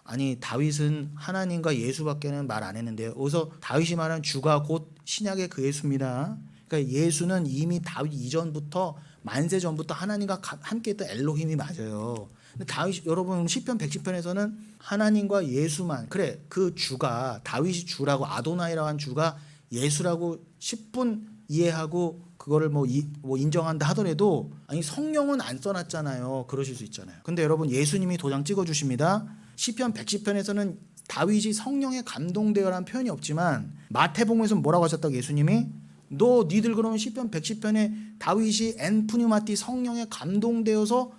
아니 다윗은 하나님과 예수밖에는 말 안 했는데요. 여기서 다윗이 말한 주가 곧 신약의 그 예수입니다. 그러니까 예수는 이미 다윗 이전부터 만세 전부터 하나님과 함께했던 엘로힘이 맞아요. 근데 다윗 여러분 시편 110편에서는 하나님과 예수만 그래 그 주가 다윗이 주라고 아도나이라고 한 주가 예수라고 10분 이해하고 그거를 뭐 인정한다 하더라도 아니 성령은 안 써놨잖아요. 그러실 수 있잖아요. 근데 여러분 예수님이 도장 찍어주십니다. 시편 110편에서는 다윗이 성령에 감동되어라는 표현이 없지만 마태복음에서는 뭐라고 하셨다고 예수님이 니들 그러면 시편 110편에 다윗이 엔푸니마티 성령에 감동되어서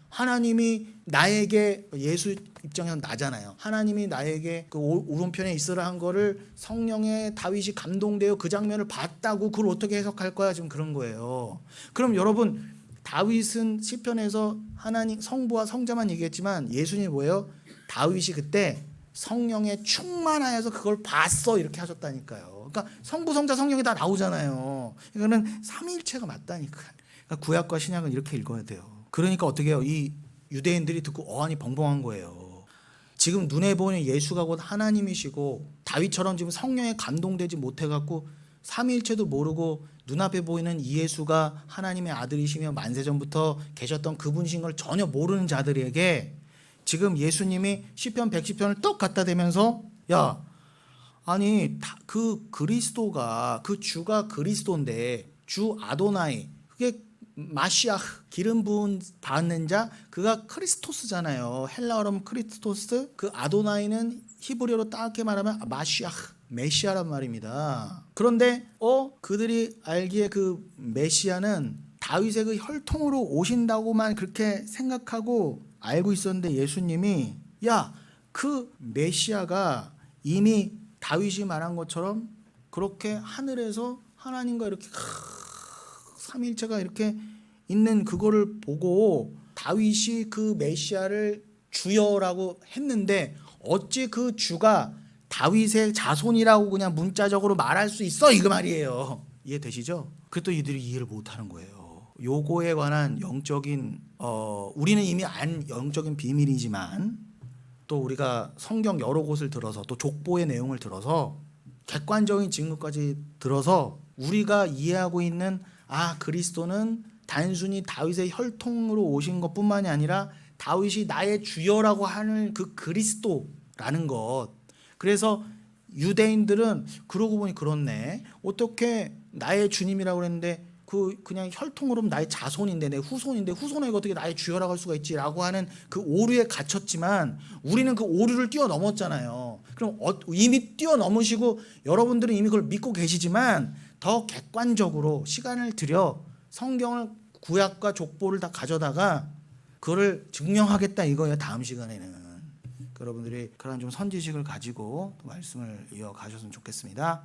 하나님이 나에게 예수 입장에서는 나잖아요. 하나님이 나에게 그 오른편에 있으라 한 거를 성령에 다윗이 감동되어 그 장면을 봤다고 그걸 어떻게 해석할 거야? 지금 그런 거예요. 그럼 여러분 다윗은 시편에서 하나님 성부와 성자만 얘기했지만 예수님이 뭐예요? 다윗이 그때 성령에 충만하여서 그걸 봤어 이렇게 하셨다니까요. 그러니까 성부, 성자, 성령이 다 나오잖아요. 이거는 삼위일체가 맞다니까. 그러니까 구약과 신약은 이렇게 읽어야 돼요. 그러니까 어떻게 해요? 이 유대인들이 듣고 어안이 벙벙한 거예요. 지금 눈에 보이는 예수가 곧 하나님이시고 다윗처럼 지금 성령에 감동되지 못해갖고 삼위일체도 모르고 눈앞에 보이는 이 예수가 하나님의 아들이시며 만세전부터 계셨던 그분이신 걸 전혀 모르는 자들에게 지금 예수님이 시편 110편을 떡 갖다 대면서 야 아니 그 그리스도가 그 주가 그리스도인데 주 아도나이 그게 마시아 기름 부은 받는 자 그가 크리스토스잖아요. 헬라어로는 크리스토스 그 아도나이는 히브리어로 딱히 말하면 마시아 메시아란 말입니다. 그런데 그들이 알기에 그 메시아는 다윗의 그 혈통으로 오신다고만 그렇게 생각하고 알고 있었는데 예수님이 그 메시아가 이미 다윗이 말한 것처럼 그렇게 하늘에서 하나님과 이렇게 삼위일체가 이렇게 있는 그거를 보고 다윗이 그 메시아를 주여라고 했는데 어찌 그 주가 다윗의 자손이라고 그냥 문자적으로 말할 수 있어? 이거 말이에요. 이해되시죠? 그래도 이들이 이해를 못하는 거예요. 요거에 관한 영적인 우리는 이미 안 영적인 비밀이지만 또 우리가 성경 여러 곳을 들어서 또 족보의 내용을 들어서 객관적인 증거까지 들어서 우리가 이해하고 있는 그리스도는 단순히 다윗의 혈통으로 오신 것뿐만이 아니라 다윗이 나의 주여라고 하는 그 그리스도라는 것. 그래서 유대인들은 그러고 보니 그렇네. 어떻게 나의 주님이라고 그랬는데 그냥 혈통으로는 나의 자손인데 내 후손인데 후손에게 어떻게 나의 주여라고 할 수가 있지라고 하는 그 오류에 갇혔지만 우리는 그 오류를 뛰어넘었잖아요. 그럼 이미 뛰어넘으시고 여러분들은 이미 그걸 믿고 계시지만 더 객관적으로 시간을 들여 성경을 구약과 족보를 다 가져다가 그거를 증명하겠다 이거예요. 다음 시간에는 여러분들이 그런 좀 선지식을 가지고 또 말씀을 이어가셨으면 좋겠습니다.